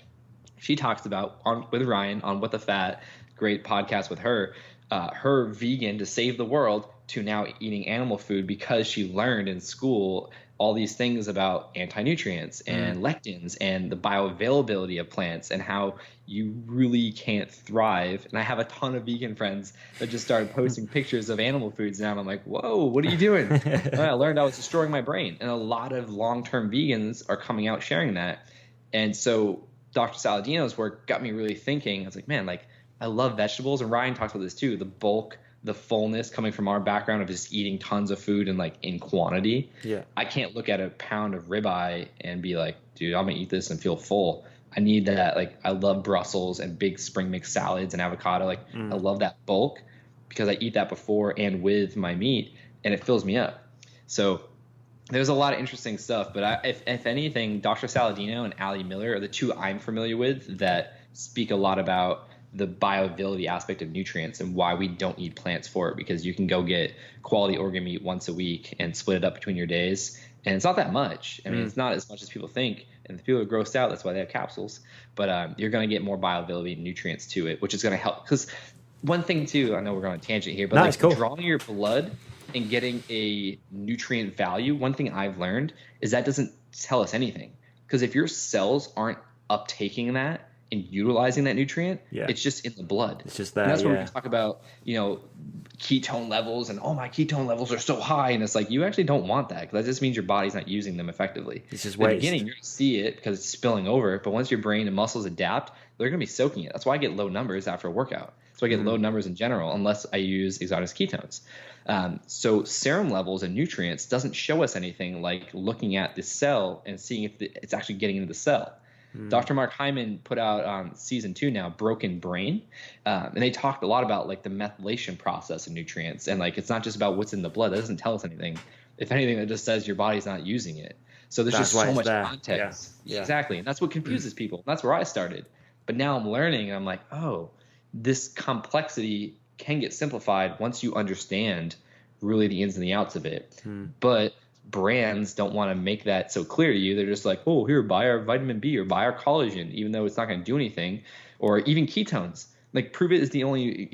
She talks about with Ryan on What the Fat, great podcast with her, her vegan to save the world to now eating animal food because she learned in school all these things about anti-nutrients and lectins and the bioavailability of plants and how you really can't thrive. And I have a ton of vegan friends that just started posting pictures of animal foods now. And I'm like, whoa, what are you doing? And I learned I was destroying my brain. And a lot of long-term vegans are coming out sharing that. And so Dr. Saladino's work got me really thinking. I was like, man, like I love vegetables. And Ryan talks about this too, the bulk, the fullness coming from our background of just eating tons of food and like in quantity. Yeah. I can't look at a pound of ribeye and be like, dude, I'm gonna eat this and feel full. I need that. Like I love Brussels and big spring mix salads and avocado. Like I love that bulk because I eat that before and with my meat and it fills me up. So there's a lot of interesting stuff, but if anything, Dr. Saladino and Allie Miller are the two I'm familiar with that speak a lot about the bioavailability aspect of nutrients and why we don't eat plants for it, because you can go get quality organ meat once a week and split it up between your days. And it's not that much. I mean, it's not as much as people think. And if people are grossed out, that's why they have capsules. But you're going to get more bioavailability and nutrients to it, which is going to help. Because one thing, too, I know we're going on a tangent here, but like cool. Drawing your blood and getting a nutrient value, one thing I've learned is that doesn't tell us anything. Because if your cells aren't uptaking that, and utilizing that nutrient, it's just in the blood. It's just there. And that's where we can talk about, ketone levels and, my ketone levels are so high. And it's like, you actually don't want that, because that just means your body's not using them effectively. It's just in the waste. beginning, you're going to see it because it's spilling over. But once your brain and muscles adapt, they're going to be soaking it. That's why I get low numbers after a workout. So I get low numbers in general, unless I use exogenous ketones. So serum levels and nutrients doesn't show us anything like looking at the cell and seeing if it's actually getting into the cell. Dr. Mark Hyman put out on season 2 now, Broken Brain. And they talked a lot about like the methylation process of nutrients. And like, it's not just about what's in the blood. That doesn't tell us anything. If anything, that just says your body's not using it. So there's just so much context. Yeah. Exactly. And that's what confuses people. That's where I started. But now I'm learning and I'm like, oh, this complexity can get simplified once you understand really the ins and the outs of it. But brands don't want to make that so clear to you. They're just like, oh, here, buy our vitamin B or buy our collagen, even though it's not going to do anything. Or even ketones. Like Prove It is the only,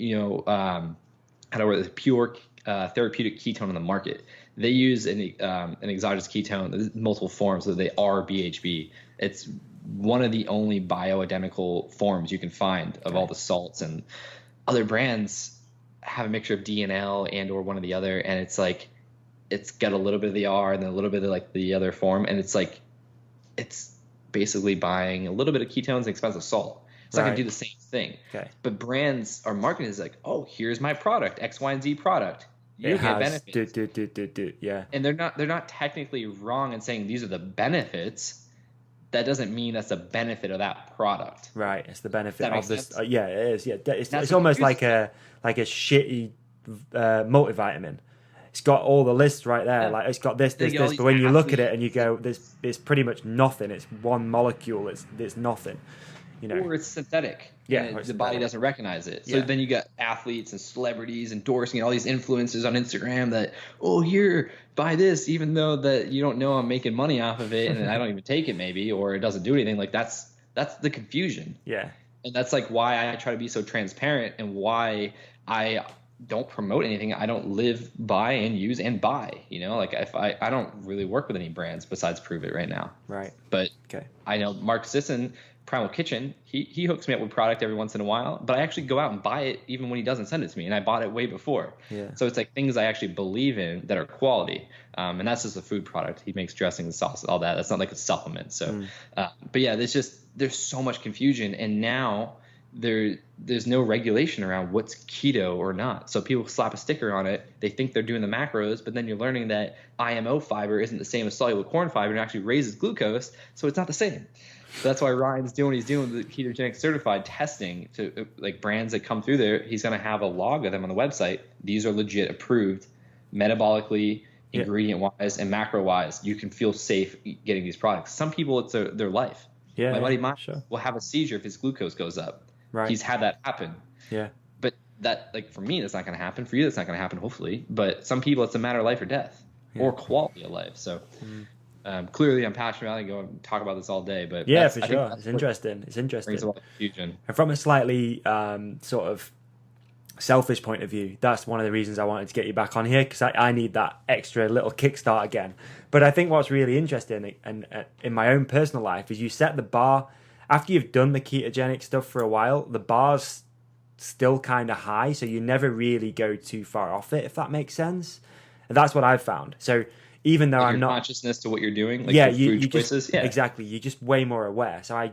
pure therapeutic ketone on the market. They use an exogenous ketone. There's multiple forms, so they are BHB. It's one of the only bioidentical forms you can find of all the salts, and other brands have a mixture of D and L and or one or the other, and it's like it's got a little bit of the R and then a little bit of like the other form, and it's like it's basically buying a little bit of ketones and expensive salt. It's not gonna do the same thing. Okay. But brands are marketing is like, oh, here's my product, X, Y, and Z product. You get benefits. Yeah. And they're not technically wrong in saying these are the benefits. That doesn't mean that's the benefit of that product. Right. It's the benefit of this. Sense? Yeah, it is. Yeah. It's almost like a shitty multivitamin. It's got all the lists right there. Yeah. Like it's got this. But when you look at it and you go, it's pretty much nothing. It's one molecule. It's nothing. Or it's synthetic. Yeah, the body doesn't recognize it. So then you got athletes and celebrities endorsing all these influencers on Instagram that, oh, here, buy this, even though that you don't know I'm making money off of it and I don't even take it maybe, or it doesn't do anything. Like that's the confusion. Yeah. And that's like why I try to be so transparent and why I don't promote anything I don't live by and use and buy. Like if I don't really work with any brands besides Prove It right now. Right. But I know Mark Sisson, Primal Kitchen, he hooks me up with product every once in a while, but I actually go out and buy it even when he doesn't send it to me, and I bought it way before. Yeah. So it's like things I actually believe in that are quality, and that's just a food product. He makes dressing and sauce, all that. That's not like a supplement. So, but yeah, there's so much confusion, and now there's no regulation around what's keto or not. So people slap a sticker on it. They think they're doing the macros, but then you're learning that IMO fiber isn't the same as soluble corn fiber and actually raises glucose, so it's not the same. So that's why Ryan's doing what he's doing with the ketogenic certified testing to like brands that come through there. He's going to have a log of them on the website. These are legit approved metabolically, ingredient wise, and macro wise. You can feel safe getting these products. Some people, it's their life. My buddy Mike will have a seizure if his glucose goes up. Right. He's had that happen. Yeah. But that, like, for me, that's not going to happen. For you, that's not going to happen, hopefully. But some people, it's a matter of life or death or quality of life. So clearly I'm passionate about it. I go and talk about this all day. But yeah, for sure. It's interesting. It's interesting. Brings a lot of confusion. And from a slightly sort of selfish point of view, that's one of the reasons I wanted to get you back on here, because I need that extra little kickstart again. But I think what's really interesting and in my own personal life is you set the bar. After you've done the ketogenic stuff for a while, the bar's still kind of high, so you never really go too far off it, if that makes sense. And that's what I've found. So even though I'm not consciousness to what you're doing, like your food you choices, just, exactly, you're just way more aware. So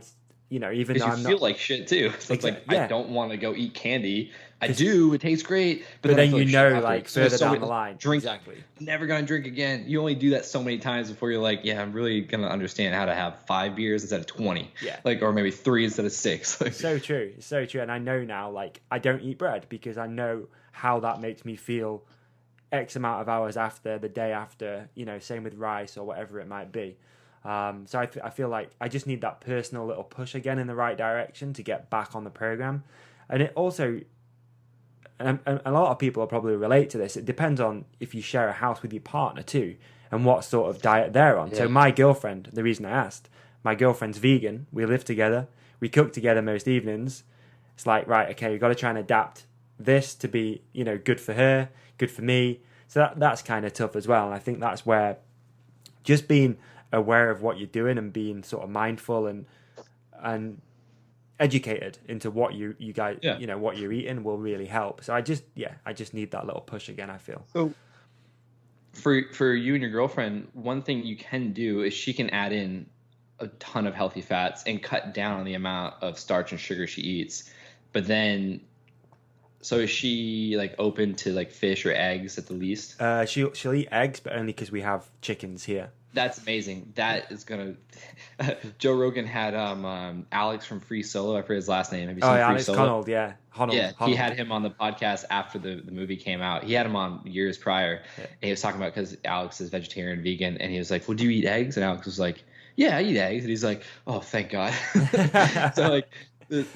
even though I'm not, feel like shit too. So it's like I don't want to go eat candy. I do. It tastes great, but then like further down the line, drink. Exactly. Never gonna drink again. You only do that so many times before you're like, yeah, I'm really gonna understand how to have 5 beers instead of 20. Yeah. Like, or maybe 3 instead of 6. It's so true. It's so true. And I know now, like, I don't eat bread because I know how that makes me feel X amount of hours after, the day after. Same with rice or whatever it might be. So I feel like I just need that personal little push again in the right direction to get back on the program. And it also, and a lot of people will probably relate to this, it depends on if you share a house with your partner too and what sort of diet they're on. So my girlfriend, the reason I asked, my girlfriend's vegan. We live together. We cook together most evenings. It's like, right, okay, you've got to try and adapt this to be, good for her, good for me. So that's kind of tough as well. And I think that's where just being aware of what you're doing and being sort of mindful and educated into what you guys what you're eating will really help. So I just need that little push again, I feel. So for you and your girlfriend, one thing you can do is she can add in a ton of healthy fats and cut down on the amount of starch and sugar she eats. But then, so is she like open to like fish or eggs at the least? She'll eat eggs, but only because we have chickens here. That's amazing. That is gonna. Joe Rogan had Alex from Free Solo. I forget his last name. Have you seen Free Alex Solo? Honnold, yeah. Honnold. He had him on the podcast after the movie came out. He had him on years prior. Yeah. And he was talking about, because Alex is vegetarian, vegan, and he was like, "Well, do you eat eggs?" And Alex was like, "Yeah, I eat eggs." And he's like, "Oh, thank God." So like,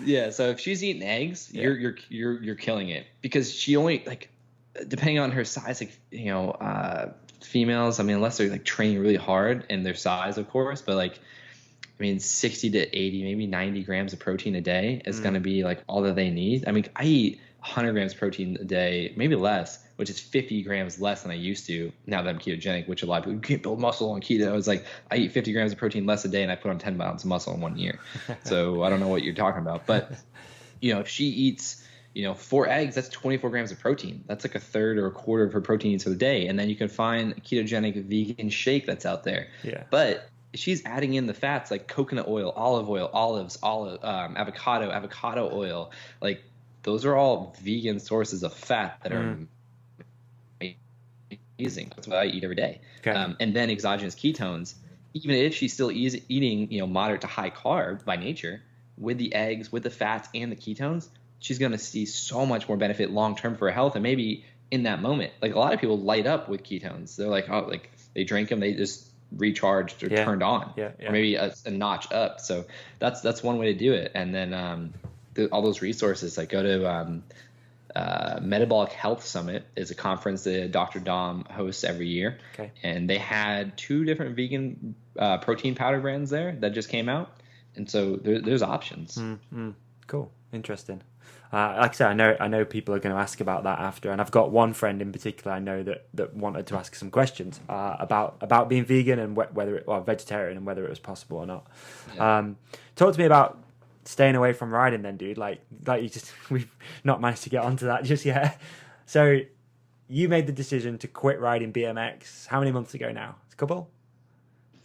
yeah. So if she's eating eggs, you're killing it, because she only, like, depending on her size, like, females, I mean, unless they're like training really hard and their size, of course, but like, I mean, 60 to 80, maybe 90 grams of protein a day is going to be like all that they need. I mean, I eat 100 grams protein a day, maybe less, which is 50 grams less than I used to now that I'm ketogenic, which a lot of people, you can't build muscle on keto. It's like, I eat 50 grams of protein less a day and I put on 10 pounds of muscle in 1 year. So I don't know what you're talking about, but if she eats 4 eggs, that's 24 grams of protein. That's like a third or a quarter of her protein needs for the day. And then you can find a ketogenic vegan shake that's out there. Yeah. But she's adding in the fats like coconut oil, olives, avocado oil. Like, those are all vegan sources of fat that are amazing. That's what I eat every day. Okay. And then exogenous ketones, even if she's still eating, moderate to high carb by nature, with the eggs, with the fats and the ketones, she's going to see so much more benefit long-term for her health. And maybe in that moment, like, a lot of people light up with ketones. They're like, oh, like, they drink them, they just recharged or turned on, or maybe a notch up. So that's one way to do it. And then all those resources, like, go to Metabolic Health Summit is a conference that Dr. Dom hosts every year. Okay. And they had 2 different vegan protein powder brands there that just came out. And so there's options. Cool. Interesting. Like I said, I know people are going to ask about that after, and I've got one friend in particular I know that wanted to ask some questions about being vegan and whether it, or vegetarian, and whether it was possible or not. Yeah. Talk to me about staying away from riding then, dude. Like we've not managed to get onto that just yet. So you made the decision to quit riding BMX how many months ago now? A couple?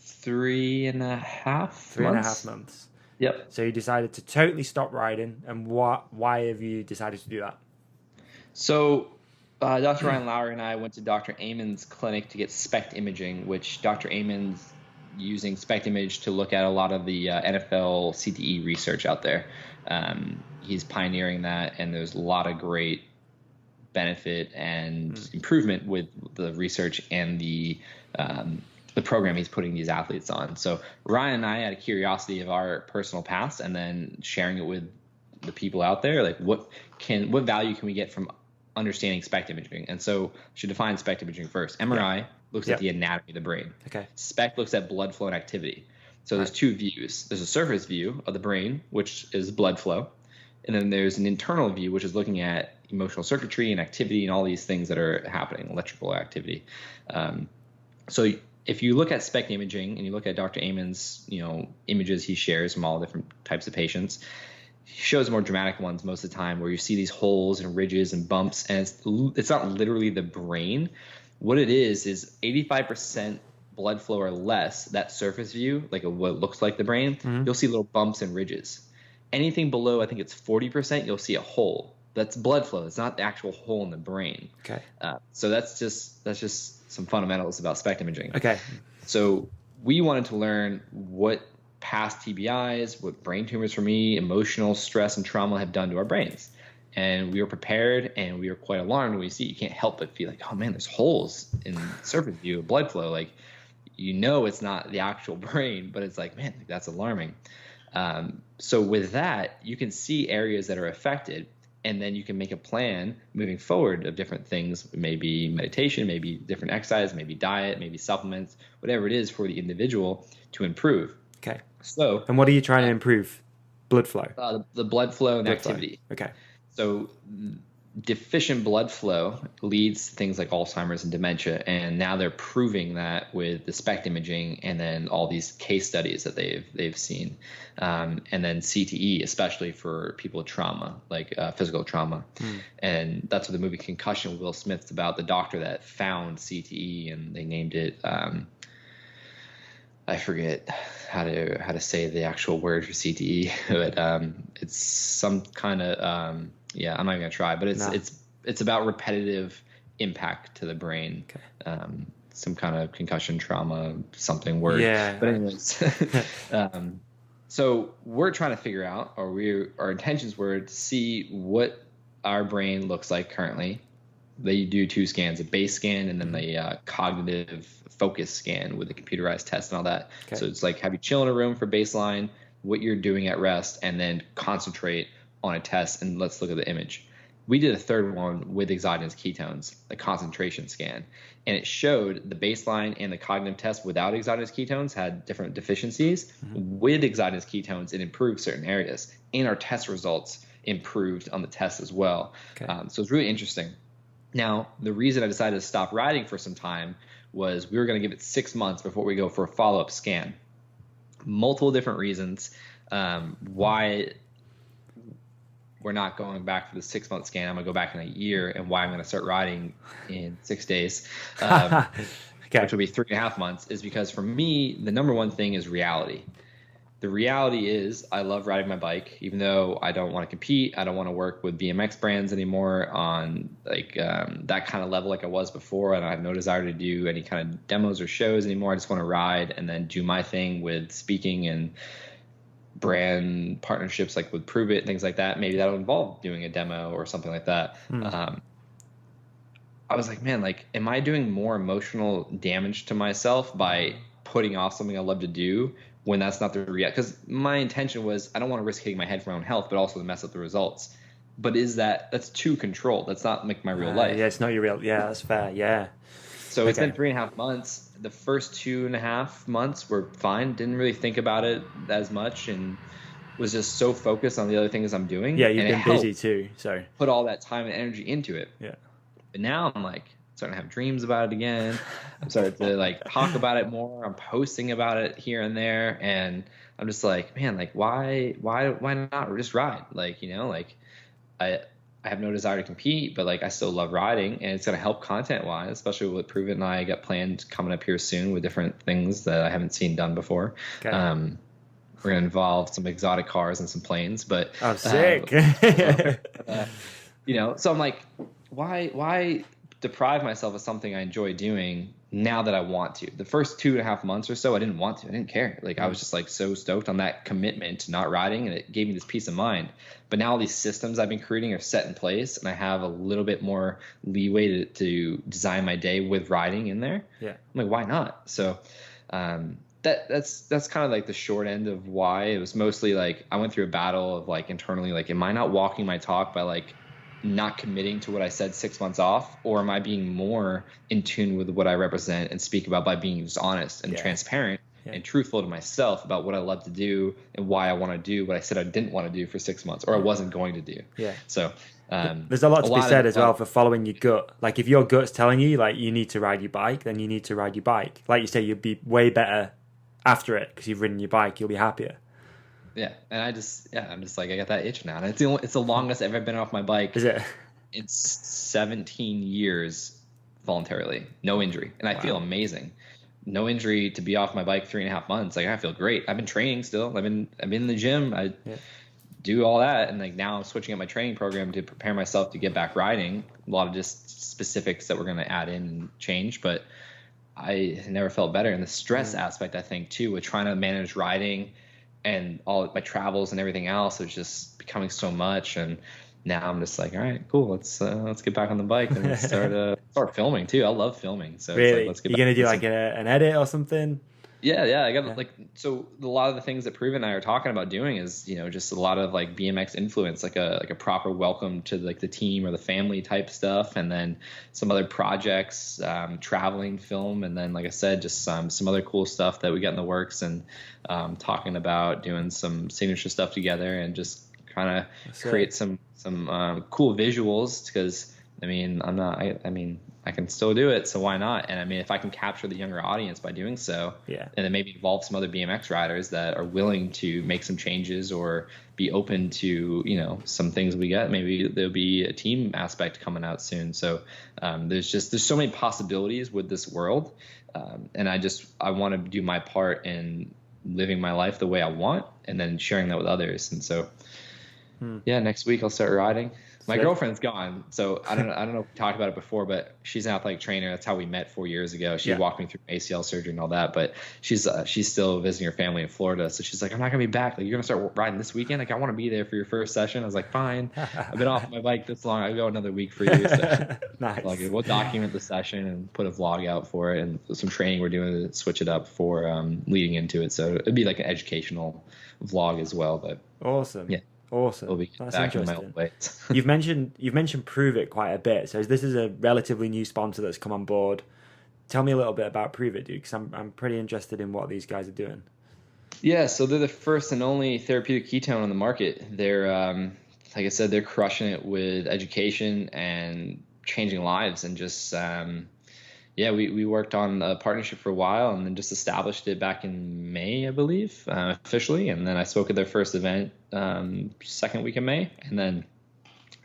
3.5 months. 3.5 months. Yep. So you decided to totally stop riding, and why have you decided to do that? So Dr. Ryan Lowry and I went to Dr. Amon's clinic to get SPECT imaging, which Dr. Amon's using SPECT image to look at a lot of the NFL CTE research out there. He's pioneering that, and there's a lot of great benefit and improvement with the research and the program he's putting these athletes on. So Ryan and I had a curiosity of our personal past, and then sharing it with the people out there, like what value can we get from understanding SPECT imaging? And so should define SPECT imaging first. MRI looks at the anatomy of the brain. Okay. SPECT looks at blood flow and activity. So there's two views. There's a surface view of the brain, which is blood flow. And then there's an internal view, which is looking at emotional circuitry and activity and all these things that are happening, electrical activity. So if you look at SPECT imaging and you look at Dr. Amon's, images he shares from all different types of patients, he shows more dramatic ones most of the time where you see these holes and ridges and bumps, and it's not literally the brain. What it is 85% blood flow or less, that surface view, like what looks like the brain, you'll see little bumps and ridges. Anything below, I think it's 40%, you'll see a hole. That's blood flow. It's not the actual hole in the brain. Okay. So that's just some fundamentals about SPECT imaging. Okay. So we wanted to learn what past TBIs, what brain tumors for me, emotional stress and trauma have done to our brains. And we were prepared, and we were quite alarmed when we see it. You can't help but feel like, oh man, there's holes in the surface view of blood flow. Like, it's not the actual brain, but it's like, man, that's alarming. So with that, you can see areas that are affected, and then you can make a plan moving forward of different things, maybe meditation, maybe different exercise, maybe diet, maybe supplements, whatever it is for the individual to improve. Okay. So, and what are you trying to improve? Blood flow. The blood flow and activity. Okay. So deficient blood flow leads to things like Alzheimer's and dementia, and now they're proving that with the SPECT imaging and then all these case studies that they've seen, and then CTE, especially for people with trauma, like physical trauma. And that's what the movie Concussion with Will Smith's about, the doctor that found CTE, and they named it I forget how to say the actual word for CTE, but it's some kind of I'm not even gonna try, but it's about repetitive impact to the brain. Okay. Some kind of concussion trauma, something word. Yeah. But anyways, so we're trying to figure out, our intentions were to see what our brain looks like currently. They do 2 scans, a base scan and then the cognitive focus scan with a computerized test and all that. Okay. So it's like have you chill in a room for baseline, what you're doing at rest, and then concentrate on a test, and let's look at the image. We did a third one with exogenous ketones, a concentration scan, and it showed the baseline and the cognitive test without exogenous ketones had different deficiencies. With exogenous ketones, it improved certain areas, and our test results improved on the test as well. Okay. So it's really interesting. Now, the reason I decided to stop riding for some time was we were going to give it 6 months before we go for a follow-up scan. Multiple different reasons why we're not going back for the 6-month scan. I'm going to go back in a year, and why I'm going to start riding in 6 days, which will be 3.5 months, is because for me, the number one thing is reality. The reality is I love riding my bike, even though I don't want to compete. I don't want to work with BMX brands anymore on that kind of level like I was before. And I have no desire to do any kind of demos or shows anymore. I just want to ride and then do my thing with speaking and brand partnerships like with Prove It, things like that. Maybe that'll involve doing a demo or something like that. I was like, man, am I doing more emotional damage to myself by putting off something I love to do when that's not the reality? Because my intention was I don't want to risk hitting my head for my own health, but also to mess up the results. But that's too controlled. That's not like my real life. Yeah, it's not your real. Yeah, that's fair. Yeah. So it's been 3.5 months. The first 2.5 months were fine. Didn't really think about it as much, and was just so focused on the other things I'm doing. Yeah, you've been busy too. So put all that time and energy into it. Yeah. But now I'm starting to have dreams about it again. I'm starting to talk about it more. I'm posting about it here and there, and I'm just like, man, why not just ride? I have no desire to compete, but I still love riding, and it's going to help content wise, especially with Prove It. And I got planned coming up here soon with different things that I haven't seen done before. Okay. we're going to involve some exotic cars and some planes, but I'm sick. So I'm like, why deprive myself of something I enjoy doing now that I want to? The first 2.5 months or so, I didn't want to. I didn't care. Like, I was just like so stoked on that commitment to not riding, and it gave me this peace of mind. But now all these systems I've been creating are set in place, and I have a little bit more leeway to design my day with riding in there. Yeah. I'm like, why not? So that's kind of like the short end of why. It was mostly like I went through a battle of like internally, like, am I not walking my talk by like not committing to what I said 6 months off, or am I being more in tune with what I represent and speak about by being just honest and transparent and truthful to myself about what I love to do and why I want to do what I said I didn't want to do for 6 months or I wasn't going to do. Yeah. So there's a lot to be said as well for following your gut. Like, if your gut's telling you like you need to ride your bike, then you need to ride your bike. Like you say, you'll be way better after it because you've ridden your bike. You'll be happier. Yeah, and I'm just like, I got that itch now, and it's the longest I've ever been off my bike. Is it? It's 17 years voluntarily, no injury, and I feel amazing. No injury to be off my bike 3.5 months. Like, I feel great. I've been training still. I've been in the gym. I do all that, and like now I'm switching up my training program to prepare myself to get back riding. A lot of just specifics that we're going to add in and change, but I never felt better. And the stress aspect, I think, too, with trying to manage riding and all my travels and everything else, is just becoming so much. And now I'm just like, all right, cool. Let's get back on the bike and start filming too. I love filming. So really, it's like, let's get. You're gonna do like an edit or something? Yeah. I got so a lot of the things that Prove and I are talking about doing is, just a lot of like BMX influence, like a proper welcome to like the team or the family type stuff, and then some other projects, traveling film, and then like I said, just some other cool stuff that we got in the works, and talking about doing some signature stuff together and just kind of create some cool visuals, because I can still do it, so why not? And I mean, if I can capture the younger audience by doing so, and then maybe involve some other BMX riders that are willing to make some changes or be open to, some things we get, maybe there'll be a team aspect coming out soon. So there's so many possibilities with this world. And I want to do my part in living my life the way I want, and then sharing that with others. And so, next week I'll start riding. My girlfriend's gone, so I don't know if we talked about it before, but she's an athletic trainer. That's how we met 4 years ago. She walked me through ACL surgery and all that, but she's still visiting her family in Florida. So she's like, I'm not gonna be back. Like, you're gonna start riding this weekend? Like, I want to be there for your first session. I was like, fine. I've been off my bike this long. I'll go another week for you. So nice. Like, we'll document the session and put a vlog out for it, and some training we're doing to switch it up for leading into it. So it'd be like an educational vlog as well. But awesome. Yeah. Awesome. We'll be That's back in interesting. my old ways. You've mentioned Prove It quite a bit. So this is a relatively new sponsor that's come on board. Tell me a little bit about Prove It, dude, because I'm pretty interested in what these guys are doing. Yeah, so they're the first and only therapeutic ketone on the market. They're like I said, they're crushing it with education and changing lives, and just we worked on a partnership for a while, and then just established it back in May, I believe, officially. And then I spoke at their first event second week of May, and then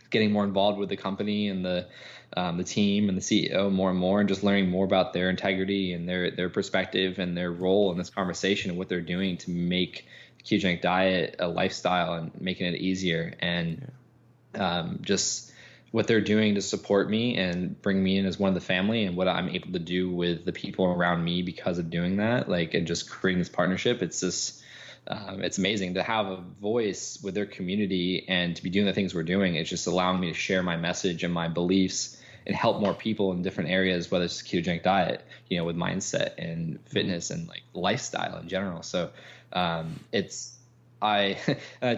getting more involved with the company and the team and the CEO more and more, and just learning more about their integrity and their perspective and their role in this conversation and what they're doing to make the ketogenic diet a lifestyle and making it easier, and just what they're doing to support me and bring me in as one of the family, and what I'm able to do with the people around me because of doing that, like, and just creating this partnership. It's just, it's amazing to have a voice with their community and to be doing the things we're doing. It's just allowing me to share my message and my beliefs and help more people in different areas, whether it's ketogenic diet, with mindset and fitness and like lifestyle in general. So I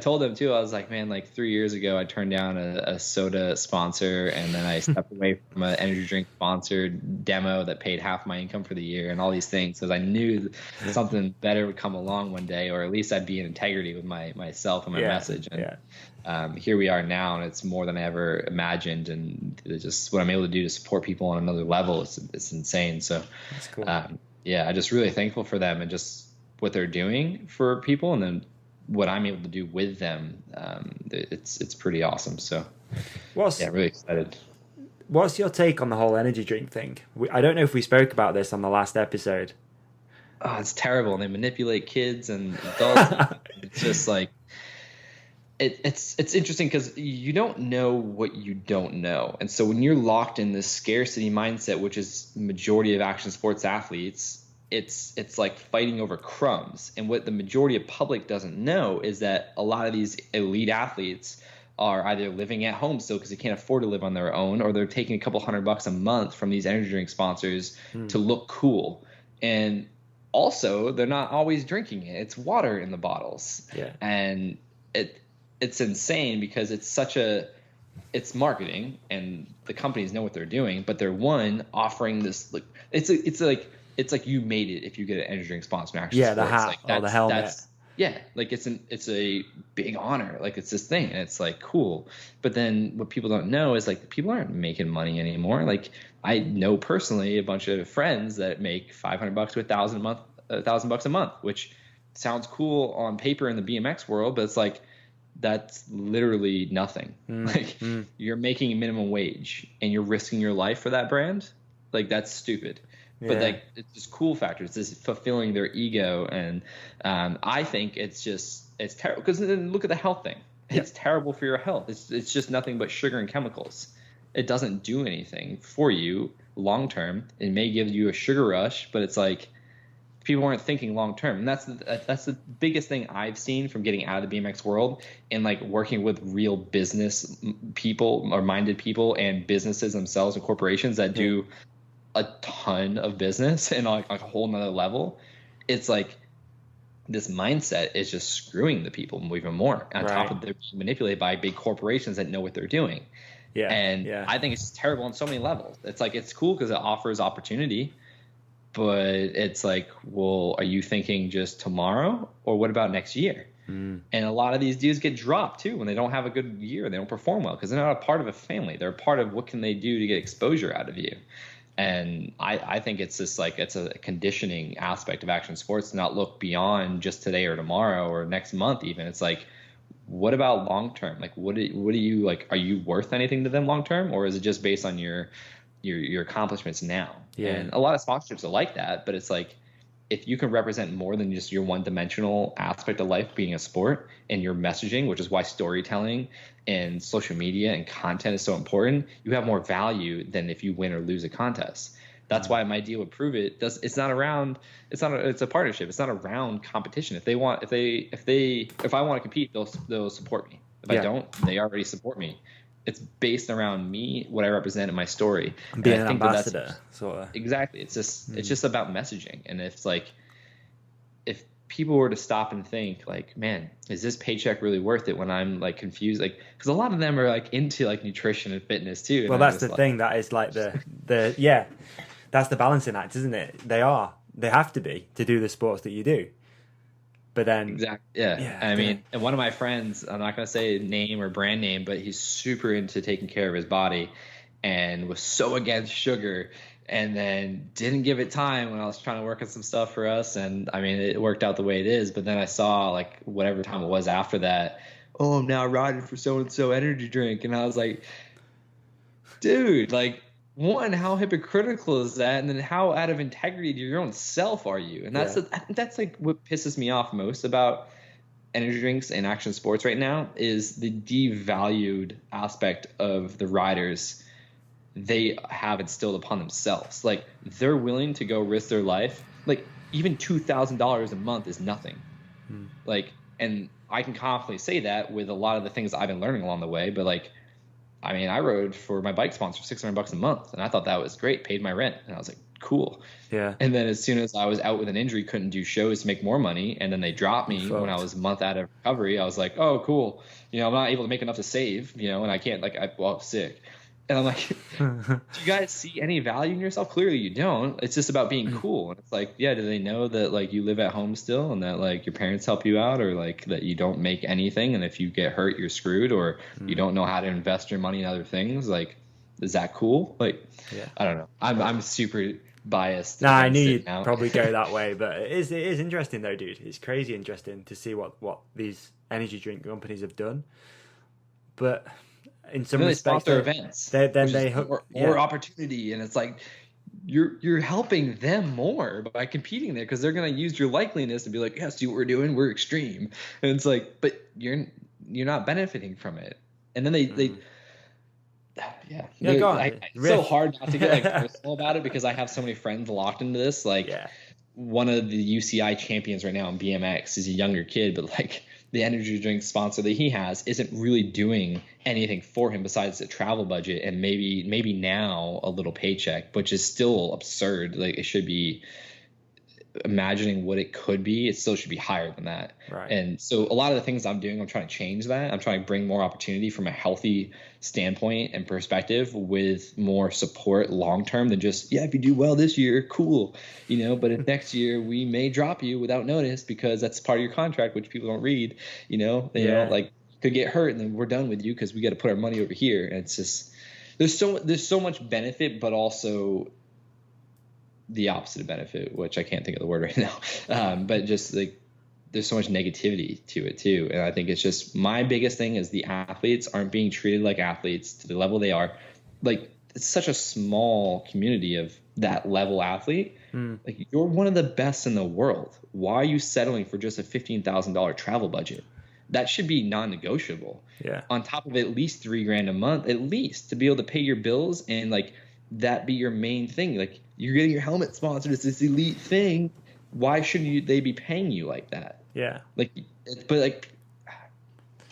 told them too, I was like, man, like 3 years ago, I turned down a soda sponsor, and then I stepped away from an energy drink sponsored demo that paid half my income for the year, and all these things, because I knew something better would come along one day, or at least I'd be in integrity with myself and my message. And here we are now, and it's more than I ever imagined, and it's just what I'm able to do to support people on another level. It's insane. So that's cool. I'm just really thankful for them and just what they're doing for people, and then what I'm able to do with them. It's pretty awesome. So really excited. What's your take on the whole energy drink thing? I don't know if we spoke about this on the last episode. Oh, it's terrible. And they manipulate kids and adults. It's just like it's interesting because you don't know what you don't know. And so when you're locked in this scarcity mindset, which is the majority of action sports athletes, it's like fighting over crumbs. And what the majority of public doesn't know is that a lot of these elite athletes are either living at home still because they can't afford to live on their own, or they're taking a couple $100 a month from these energy drink sponsors to look cool. And also, they're not always drinking it. It's water in the bottles. Yeah. And it's insane because it's marketing and the companies know what they're doing, but they're offering this, like, it's like you made it if you get an energy drink sponsor. Actually, yeah, the hat or the helmet. Yeah, like it's a big honor. Like it's this thing, and it's like cool. But then what people don't know is like people aren't making money anymore. Like I know personally a bunch of friends that make $500 to $1,000 a month, which sounds cool on paper in the BMX world, but it's like that's literally nothing. You're making minimum wage and you're risking your life for that brand. Like that's stupid. But like it's just cool factor. It's just fulfilling their ego, and I think it's terrible because then look at the health thing. It's terrible for your health. It's just nothing but sugar and chemicals. It doesn't do anything for you long term. It may give you a sugar rush, but it's like people aren't thinking long term, and that's the biggest thing I've seen from getting out of the BMX world and like working with real business people or minded people and businesses themselves and corporations that do a ton of business and like a whole nother level. It's like this mindset is just screwing the people even more on top of they're being manipulated by big corporations that know what they're doing. I think it's terrible on so many levels. It's like it's cool because it offers opportunity, but it's like, well, are you thinking just tomorrow or what about next year? And a lot of these dudes get dropped too when they don't have a good year. They don't perform well because they're not a part of a family. They're a part of what can they do to get exposure out of you. And I think it's just like it's a conditioning aspect of action sports to not look beyond just today or tomorrow or next month even. It's like, what about long term? Like, what do you like? Are you worth anything to them long term, or is it just based on your accomplishments now? Yeah. And a lot of sponsorships are like that, but it's like if you can represent more than just your one-dimensional aspect of life being a sport and your messaging, which is why storytelling and social media and content is so important, you have more value than if you win or lose a contest. That's why my deal with Prove It it's a partnership. It's not around competition. If I want to compete, they'll support me. If I don't, they already support me. It's based around me, what I represent in my story. Being an ambassador, sort of. Exactly. It's just about messaging. And it's like, if people were to stop and think like, man, is this paycheck really worth it when I'm like confused? Like, because a lot of them are like into like nutrition and fitness too. Well, that's the thing. That is like that's the balancing act, isn't it? They have to be to do the sports that you do. But then exactly, I mean, and one of my friends, I'm not going to say name or brand name, but he's super into taking care of his body and was so against sugar, and then didn't give it time when I was trying to work on some stuff for us. And I mean, it worked out the way it is. But then I saw like whatever time it was after that, oh, I'm now riding for so-and-so energy drink. And I was like, dude, like, one, how hypocritical is that? And then how out of integrity to your own self are you? And that's like what pisses me off most about energy drinks and action sports right now is the devalued aspect of the riders they have instilled upon themselves. Like they're willing to go risk their life. Like even $2,000 a month is nothing. Like, and I can confidently say that with a lot of the things I've been learning along the way, but like, I mean, I rode for my bike sponsor $600 a month, and I thought that was great. Paid my rent, and I was like, cool. Yeah. And then as soon as I was out with an injury, couldn't do shows to make more money, and then they dropped me when I was a month out of recovery. I was like, oh, cool. You know, I'm not able to make enough to save. You know, and I can't I was sick. And I'm like, do you guys see any value in yourself? Clearly you don't. It's just about being cool. And it's like, yeah, do they know that like you live at home still and that like your parents help you out, or like that you don't make anything and if you get hurt you're screwed, or you don't know how to invest your money in other things? Like, is that cool? Like, I don't know. I'm super biased. Nah, I knew you'd probably go that way, but it is interesting though, dude. It's crazy interesting to see what these energy drink companies have done. But in some respects, sponsor events. Then they hook more opportunity, and it's like you're helping them more by competing there, because they're going to use your likeliness and be like, yeah, see what we're doing, we're extreme. And it's like, but you're not benefiting from it. And then they go on. it's so hard not to get like personal about it, because I have so many friends locked into this. Like one of the UCI champions right now in BMX is a younger kid, but like the energy drink sponsor that he has isn't really doing anything for him besides a travel budget and maybe now a little paycheck, which is still absurd. Like, it should be, imagining what it could be, it still should be higher than that. Right. And so a lot of the things I'm doing, I'm trying to change that. I'm trying to bring more opportunity from a healthy standpoint and perspective, with more support long term than just, if you do well this year, cool, but if next year we may drop you without notice because that's part of your contract, which people don't read, like, could get hurt and then we're done with you because we got to put our money over here. And it's just, there's so much benefit, but also the opposite of benefit, which I can't think of the word right now. But just like, there's so much negativity to it too. And I think it's just, my biggest thing is the athletes aren't being treated like athletes to the level they are. Like, it's such a small community of that level athlete. Like, you're one of the best in the world. Why are you settling for just a $15,000 travel budget? That should be non-negotiable. Yeah. On top of at least $3,000 a month, at least, to be able to pay your bills, and like, that be your main thing. Like, you're getting your helmet sponsored. It's this elite thing. Why shouldn't they be paying you like that? Yeah. Like, but like,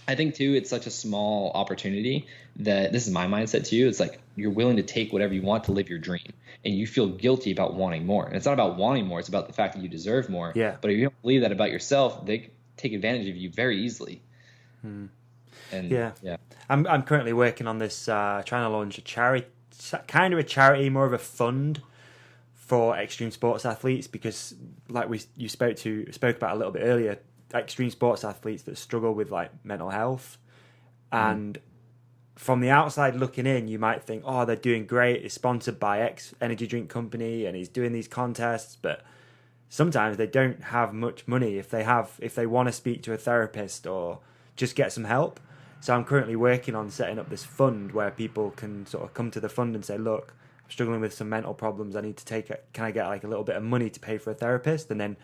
I think too, it's such a small opportunity that, this is my mindset too. It's like, you're willing to take whatever you want to live your dream, and you feel guilty about wanting more. And it's not about wanting more. It's about the fact that you deserve more. Yeah. But if you don't believe that about yourself, they take advantage of you very easily. And I'm currently working on this, trying to launch a charity, kind of a charity, more of a fund for extreme sports athletes, because like you spoke about a little bit earlier, extreme sports athletes that struggle with like mental health, and from the outside looking in, you might think, oh, they're doing great, it's sponsored by X energy drink company and he's doing these contests, but sometimes they don't have much money if they want to speak to a therapist or just get some help. So I'm currently working on setting up this fund where people can sort of come to the fund and say, look, I'm struggling with some mental problems. I need to can I get like a little bit of money to pay for a therapist? And then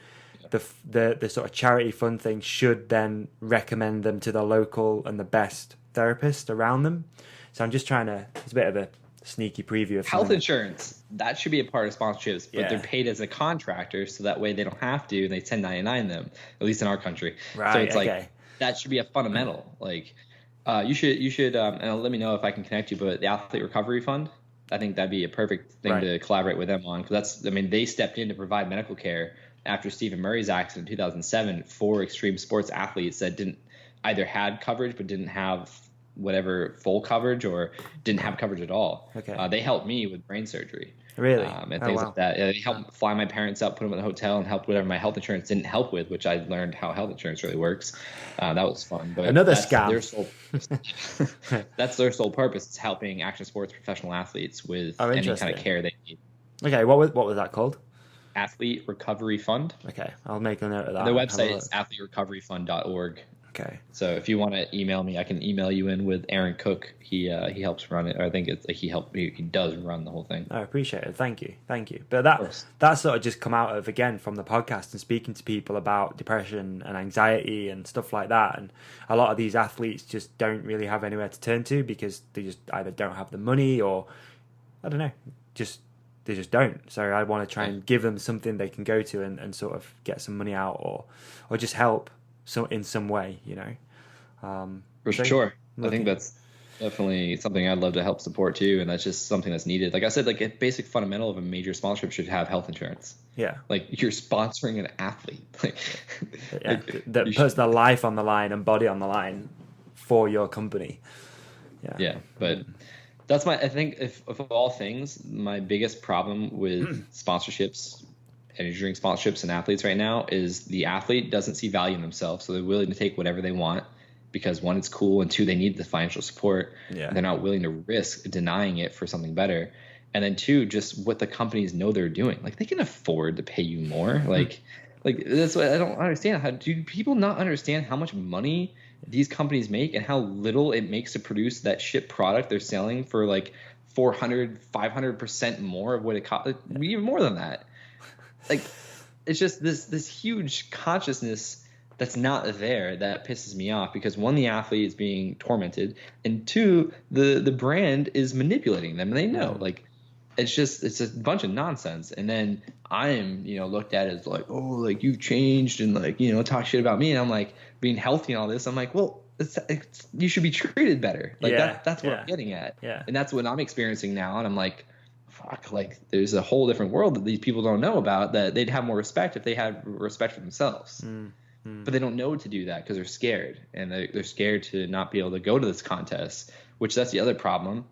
the sort of charity fund thing should then recommend them to the local and the best therapist around them. So I'm just trying to, it's a bit of a sneaky preview of health insurance. That should be a part of sponsorships, but Yeah. they're paid as a contractor, so that way they don't have to, and they 1099 them, at least in our country. Right, So it's okay. like, that should be a fundamental. Like, you should, and let me know if I can connect you, but the Athlete Recovery Fund, I think that'd be a perfect thing Right. to collaborate with them on, because they stepped in to provide medical care after Stephen Murray's accident in 2007 for extreme sports athletes that didn't either had coverage but didn't have whatever full coverage or didn't have coverage at all. Okay. They helped me with brain surgery. Really? And Oh, things wow. like that. They helped fly my parents up, put them in the hotel, and helped whatever my health insurance didn't help with, which I learned how health insurance really works. That was fun. But Another that's scam. Their sole, that's their sole purpose. It's helping action sports professional athletes with any kind interesting. of care they need. Okay, what was that called? Athlete Recovery Fund. Okay, I'll make a note of that. The Have a website look. is athleterecoveryfund.org. Okay. So if you want to email me, I can email you in with Aaron Cook. He helps run it. Or I think it's like he does run the whole thing. I appreciate it. Thank you. But course. that sort of just come out of, again, from the podcast and speaking to people about depression and anxiety and stuff like that. And a lot of these athletes just don't really have anywhere to turn to because they just either don't have the money or, I don't know, they just don't. So I want to try and give them something they can go to and sort of get some money out or just help in some way, you know. For sure. I think that's definitely something I'd love to help support too, and that's just something that's needed. Like I said, like a basic fundamental of a major sponsorship should have health insurance. Yeah. Like you're sponsoring an athlete. Like, that puts their life on the line and body on the line for your company. Yeah, but that's I think if of all things, my biggest problem with sponsorships, energy drink sponsorships and athletes right now is the athlete doesn't see value in themselves. So they're willing to take whatever they want because one, it's cool, and two, they need the financial support. Yeah. They're not willing to risk denying it for something better. And then two, just what the companies know they're doing. Like they can afford to pay you more. Like that's what I don't understand. How do people not understand how much money these companies make and how little it makes to produce that shit product they're selling for like 500% more of what it cost, even more than that. Like, it's just this huge consciousness that's not there that pisses me off, because one, the athlete is being tormented, and two, the brand is manipulating them, and they know. Like, it's a bunch of nonsense. And then I am, looked at as like, oh, like you've changed, and like, talk shit about me. And I'm like, being healthy and all this. I'm like, well, you should be treated better. Like that's what I'm getting at. Yeah. And that's what I'm experiencing now. And I'm like, fuck, like there's a whole different world that these people don't know about, that they'd have more respect if they had respect for themselves. But they don't know to do that because they're scared, and they're scared to not be able to go to this contest, which that's the other problem.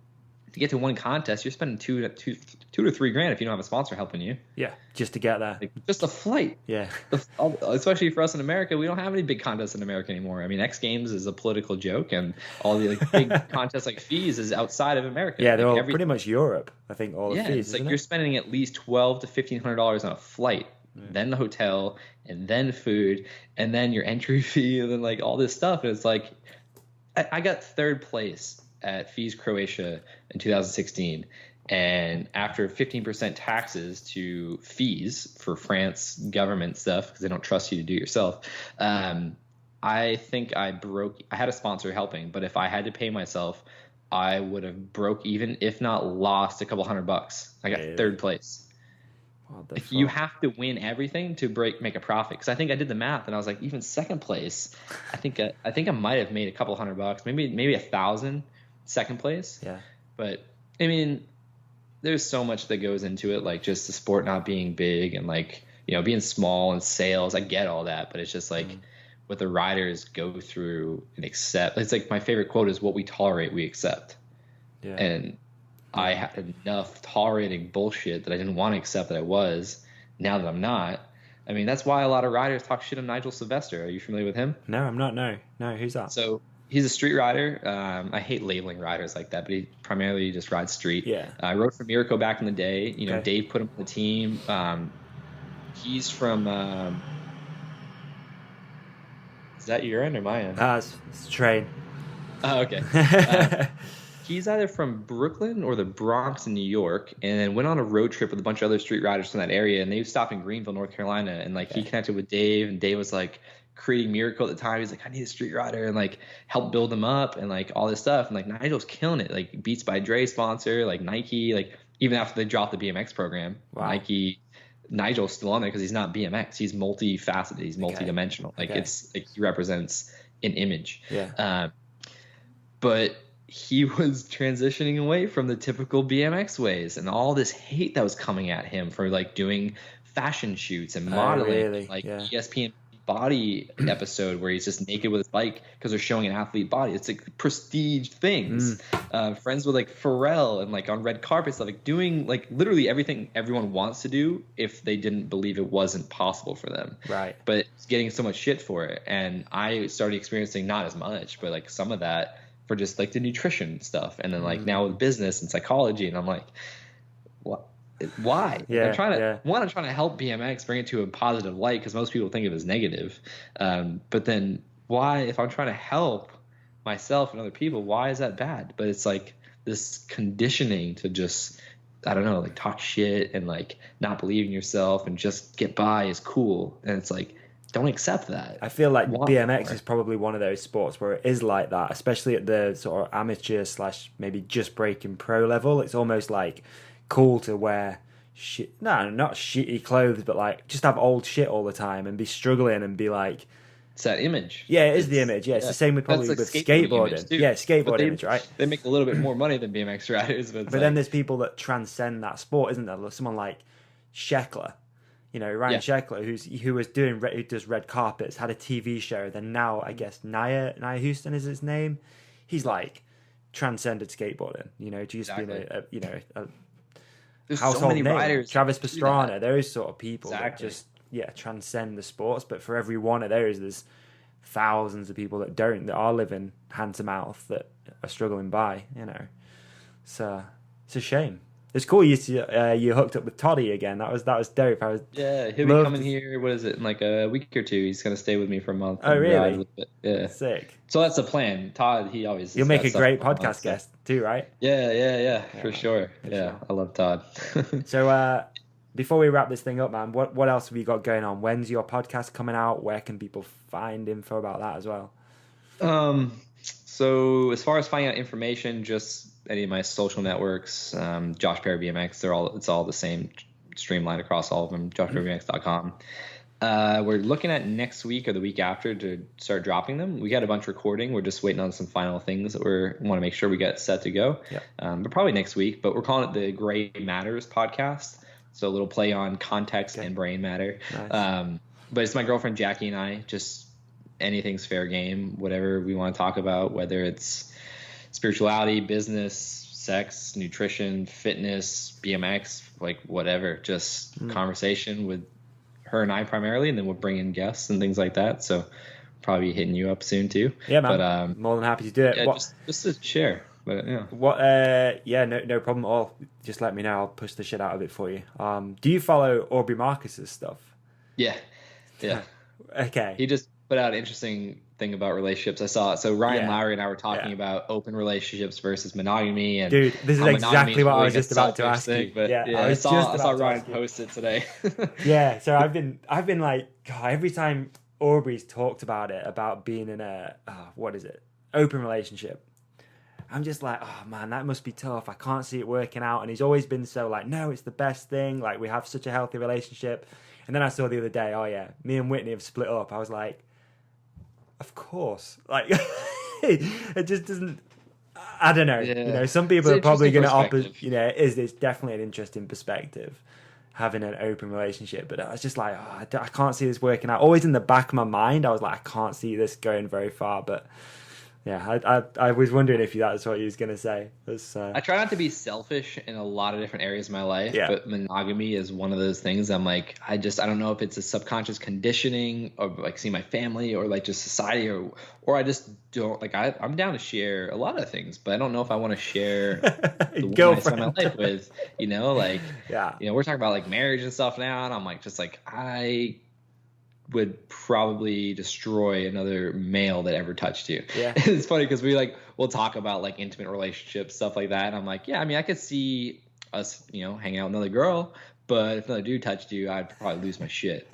To get to one contest, you're spending $2 to $3 if you don't have a sponsor helping you. Yeah, just to get there. Like, just a flight. Yeah. Especially for us in America, we don't have any big contests in America anymore. I mean, X Games is a political joke, and all the big contests like fees is outside of America. Yeah, they're all pretty much Europe, I think, all the fees. It's like you're spending at least $1,200 to $1,500 on a flight, then the hotel, and then food, and then your entry fee, and then like all this stuff. And it's like, I got third place at Fees Croatia in 2016, and after 15% taxes to fees for France government stuff, because they don't trust you to do it yourself, I think I had a sponsor helping, but if I had to pay myself, I would have broke even, if not lost, a couple $100. I got third place. Like, you have to win everything to make a profit. Because I think I did the math, and I was like, even second place, I think I might have made a couple $100, maybe $1,000 second place. Yeah. But I mean, there's so much that goes into it, like just the sport not being big, and like, being small, and sales. I get all that, but it's just like what the riders go through and accept. It's like my favorite quote is, "What we tolerate, we accept." Yeah. And I had enough tolerating bullshit that I didn't want to accept that I was. Now that I'm not, I mean, that's why a lot of riders talk shit on Nigel Sylvester. Are you familiar with him? No, I'm not. No, who's that? So he's a street rider. I hate labeling riders like that, but he primarily just rides street. Yeah. I rode for Miracle back in the day. Okay. Dave put him on the team. He's from. Is that your end or my end? It's a train. Oh, okay. He's either from Brooklyn or the Bronx in New York, and then went on a road trip with a bunch of other street riders from that area, and they stopped in Greenville, North Carolina, and like he connected with Dave, and Dave was like creating Miracle at the time. He's like, I need a street rider, and like helped build them up, and like all this stuff, and like Nigel's killing it, like Beats by Dre sponsor, like Nike, like even after they dropped the BMX program, Nike, Nigel's still on there because he's not BMX, he's multifaceted, he's multidimensional, like it's like he represents an image. But he was transitioning away from the typical BMX ways, and all this hate that was coming at him for like doing fashion shoots and modeling, ESPN body episode where he's just naked with his bike because they're showing an athlete body. It's like prestige things. Friends with like Pharrell, and like on red carpet stuff, like doing like literally everything everyone wants to do if they didn't believe it wasn't possible for them. Right. But it's getting so much shit for it, and I started experiencing not as much, but like some of that for just like the nutrition stuff, and then like now with business and psychology, and I'm like, what? Why? I'm trying to help BMX, bring it to a positive light, because most people think of it as negative. But then why, if I'm trying to help myself and other people, why is that bad? But it's like this conditioning to just, I don't know, like talk shit and like not believe in yourself and just get by is cool. And it's like, don't accept that. I feel like BMX is probably one of those sports where it is like that, especially at the sort of amateur / maybe just breaking pro level. It's almost like cool to wear not shitty clothes, but like just have old shit all the time and be struggling and be like, it's that image. Yeah, it is the image. Yeah, it's the same with probably with skateboarding. Yeah, skateboard image, right? They make a little bit more money than BMX riders, but then there's people that transcend that sport, isn't there? Someone like Sheckler. Ryan Sheckler, who does red carpets, had a TV show. Then now, I guess Nia Houston is his name. He's like transcended skateboarding. Just being a there's household so many name. riders. Travis Pastrana, those sort of people that just transcend the sports. But for every one of those, there's thousands of people that are living hand to mouth, that are struggling by. So it's a shame. It's cool you hooked up with Toddy again. That was dope. He'll be coming here. What is it, in like a week or two? He's gonna stay with me for a month. Oh, really? Yeah, sick. So that's the plan. Todd, he'll make a great podcast guest. too, right? Yeah, for sure. Yeah, sure. I love Todd. So before we wrap this thing up, man, what else have you got going on? When's your podcast coming out? Where can people find info about that as well? So as far as finding out information, just any of my social networks, Josh Perry BMX, it's all the same, streamlined across all of them, joshperrybmx.com. We're looking at next week or the week after to start dropping them. We got a bunch recording. We're just waiting on some final things that we want to make sure we get set to go. Yep. But probably next week. But we're calling it the Gray Matters podcast. So a little play on context and brain matter. Nice. But it's my girlfriend Jackie and I. Just anything's fair game. Whatever we want to talk about, whether it's spirituality, business, sex, nutrition, fitness, BMX, like whatever. Just conversation with her and I primarily, and then we'll bring in guests and things like that. So probably hitting you up soon too. Yeah, man. But more than happy to do it. Yeah, just to share. But yeah. What? Yeah, no problem at all. Just let me know. I'll push the shit out of it for you. Do you follow Aubrey Marcus's stuff? Yeah. Okay. He just put out an interesting thing about relationships. I saw it. So Ryan Yeah. Lowry and I were talking about open relationships versus monogamy. And dude, this is exactly what I was just about to ask you. But yeah, I saw Ryan post it today. Yeah, so I've been like, God, every time Aubrey's talked about it, about being in a open relationship, I'm just like, oh man, that must be tough. I can't see it working out. And he's always been so like, no, it's the best thing. Like, we have such a healthy relationship. And then I saw the other day, oh yeah, me and Whitney have split up. I was like, of course. Like, it just doesn't, I don't know. Yeah. You know, some people are probably going to it's definitely an interesting perspective, having an open relationship. But I was just like, I can't see this working out. Always in the back of my mind, I was like, I can't see this going very far. But yeah, I was wondering if that's what you was going to say. I try not to be selfish in a lot of different areas of my life, but monogamy is one of those things. I'm like, I don't know if it's a subconscious conditioning or like see my family or like just society or I just don't like, I'm down to share a lot of things, but I don't know if I want to share the woman I spend my life with, like, we're talking about like marriage and stuff now. And I'm like, just like, I would probably destroy another male that ever touched you. Yeah. It's funny because we'll talk about like intimate relationships, stuff like that. And I'm like, yeah, I mean, I could see us, hanging out with another girl, but if another dude touched you, I'd probably lose my shit.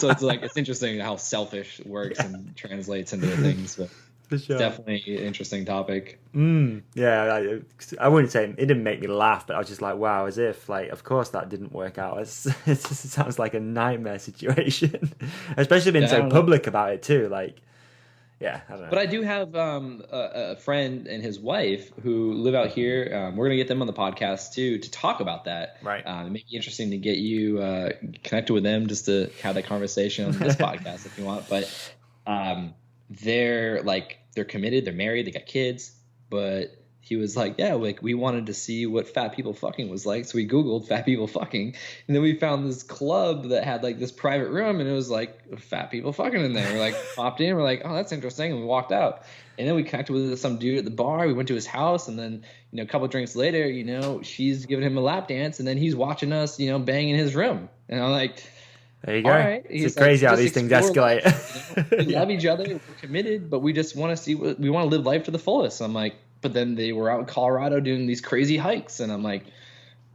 So it's like, it's interesting how selfish works and translates into things, but for sure. It's definitely an interesting topic. Yeah, I wouldn't say it didn't make me laugh, but I was just like, wow, as if like, of course that didn't work out. It sounds like a nightmare situation, especially being so public about it too. Like, yeah, I don't know. But I do have a friend and his wife who live out here. We're gonna get them on the podcast too to talk about that. Right. It may be interesting to get you connected with them just to have that conversation on this podcast if you want. But they're committed, they're married, they got kids, but he was like, yeah, like we wanted to see what fat people fucking was like. So we Googled fat people fucking, and then we found this club that had like this private room and it was like fat people fucking in there. We're like popped in, we're like, oh, that's interesting. And we walked out. And then we connected with some dude at the bar. We went to his house, and then, a couple drinks later, she's giving him a lap dance, and then he's watching us, bang in his room. And I'm like, there you go. Right. It's crazy how these things escalate. We love each other, we're committed, but we just want to see we want to live life to the fullest. I'm like, but then they were out in Colorado doing these crazy hikes, and I'm like,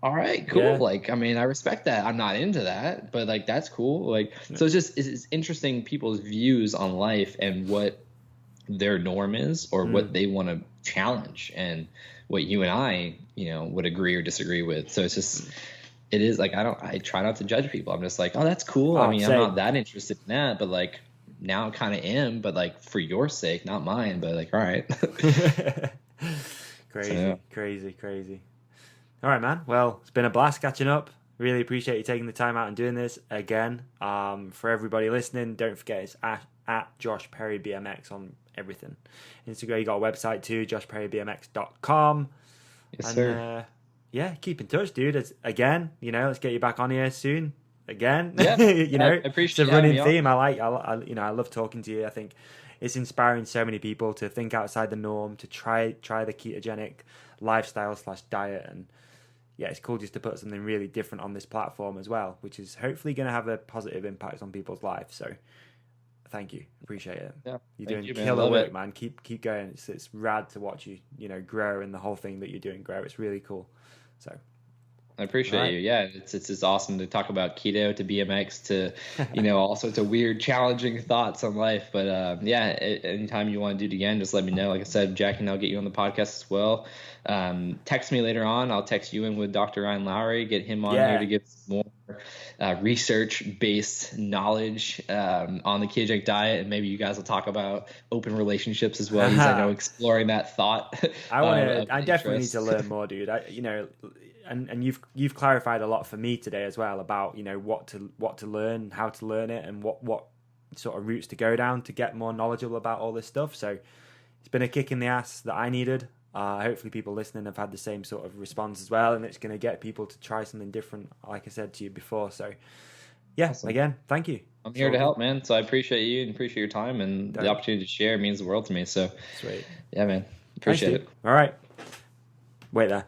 all right, cool. Yeah. Like, I mean, I respect that. I'm not into that, but like, that's cool. Like, so it's interesting people's views on life and what their norm is or what they want to challenge and what you and I, would agree or disagree with. So it's just, it is like, I try not to judge people. I'm just like, oh, that's cool. I mean, I'm not that interested in that, but like now I kind of am, but like for your sake, not mine, but like, all right. Crazy. All right, man. Well, it's been a blast catching up. Really appreciate you taking the time out and doing this again. For everybody listening, don't forget it's at Josh Perry BMX on everything. Instagram, you got a website too, joshperrybmx.com. Yes, sir. Yeah, keep in touch, dude. Let's get you back on here soon. Again, yeah, I appreciate it's a running theme. I love talking to you. I think it's inspiring so many people to think outside the norm, to try the ketogenic lifestyle / diet, and yeah, it's cool just to put something really different on this platform as well, which is hopefully going to have a positive impact on people's lives. So Thank you. Appreciate it. Yeah, You're thank doing you, man. killer Love work, it. man. Keep going. It's rad to watch you, grow, and the whole thing that you're doing grow. It's really cool. So I appreciate Right. you. Yeah, it's just awesome to talk about keto to BMX to, all sorts of weird, challenging thoughts on life. But yeah, anytime you want to do it again, just let me know. Like I said, Jackie and I'll get you on the podcast as well. Text me later on. I'll text you in with Dr. Ryan Lowry, get him on here to give some more research-based knowledge on the ketogenic diet, and maybe you guys will talk about open relationships as well. He's, I know, exploring that thought. I definitely need to learn more, dude. And you've clarified a lot for me today as well about what to learn, how to learn it, and what sort of routes to go down to get more knowledgeable about all this stuff. So it's been a kick in the ass that I needed. Hopefully people listening have had the same sort of response as well, and it's going to get people to try something different, like I said to you before. So yeah, Awesome. Again, thank you. I'm here to help, man. So I appreciate you and appreciate your time, and the opportunity to share means the world to me. So Sweet. Yeah, man. Appreciate it. All right. Wait there.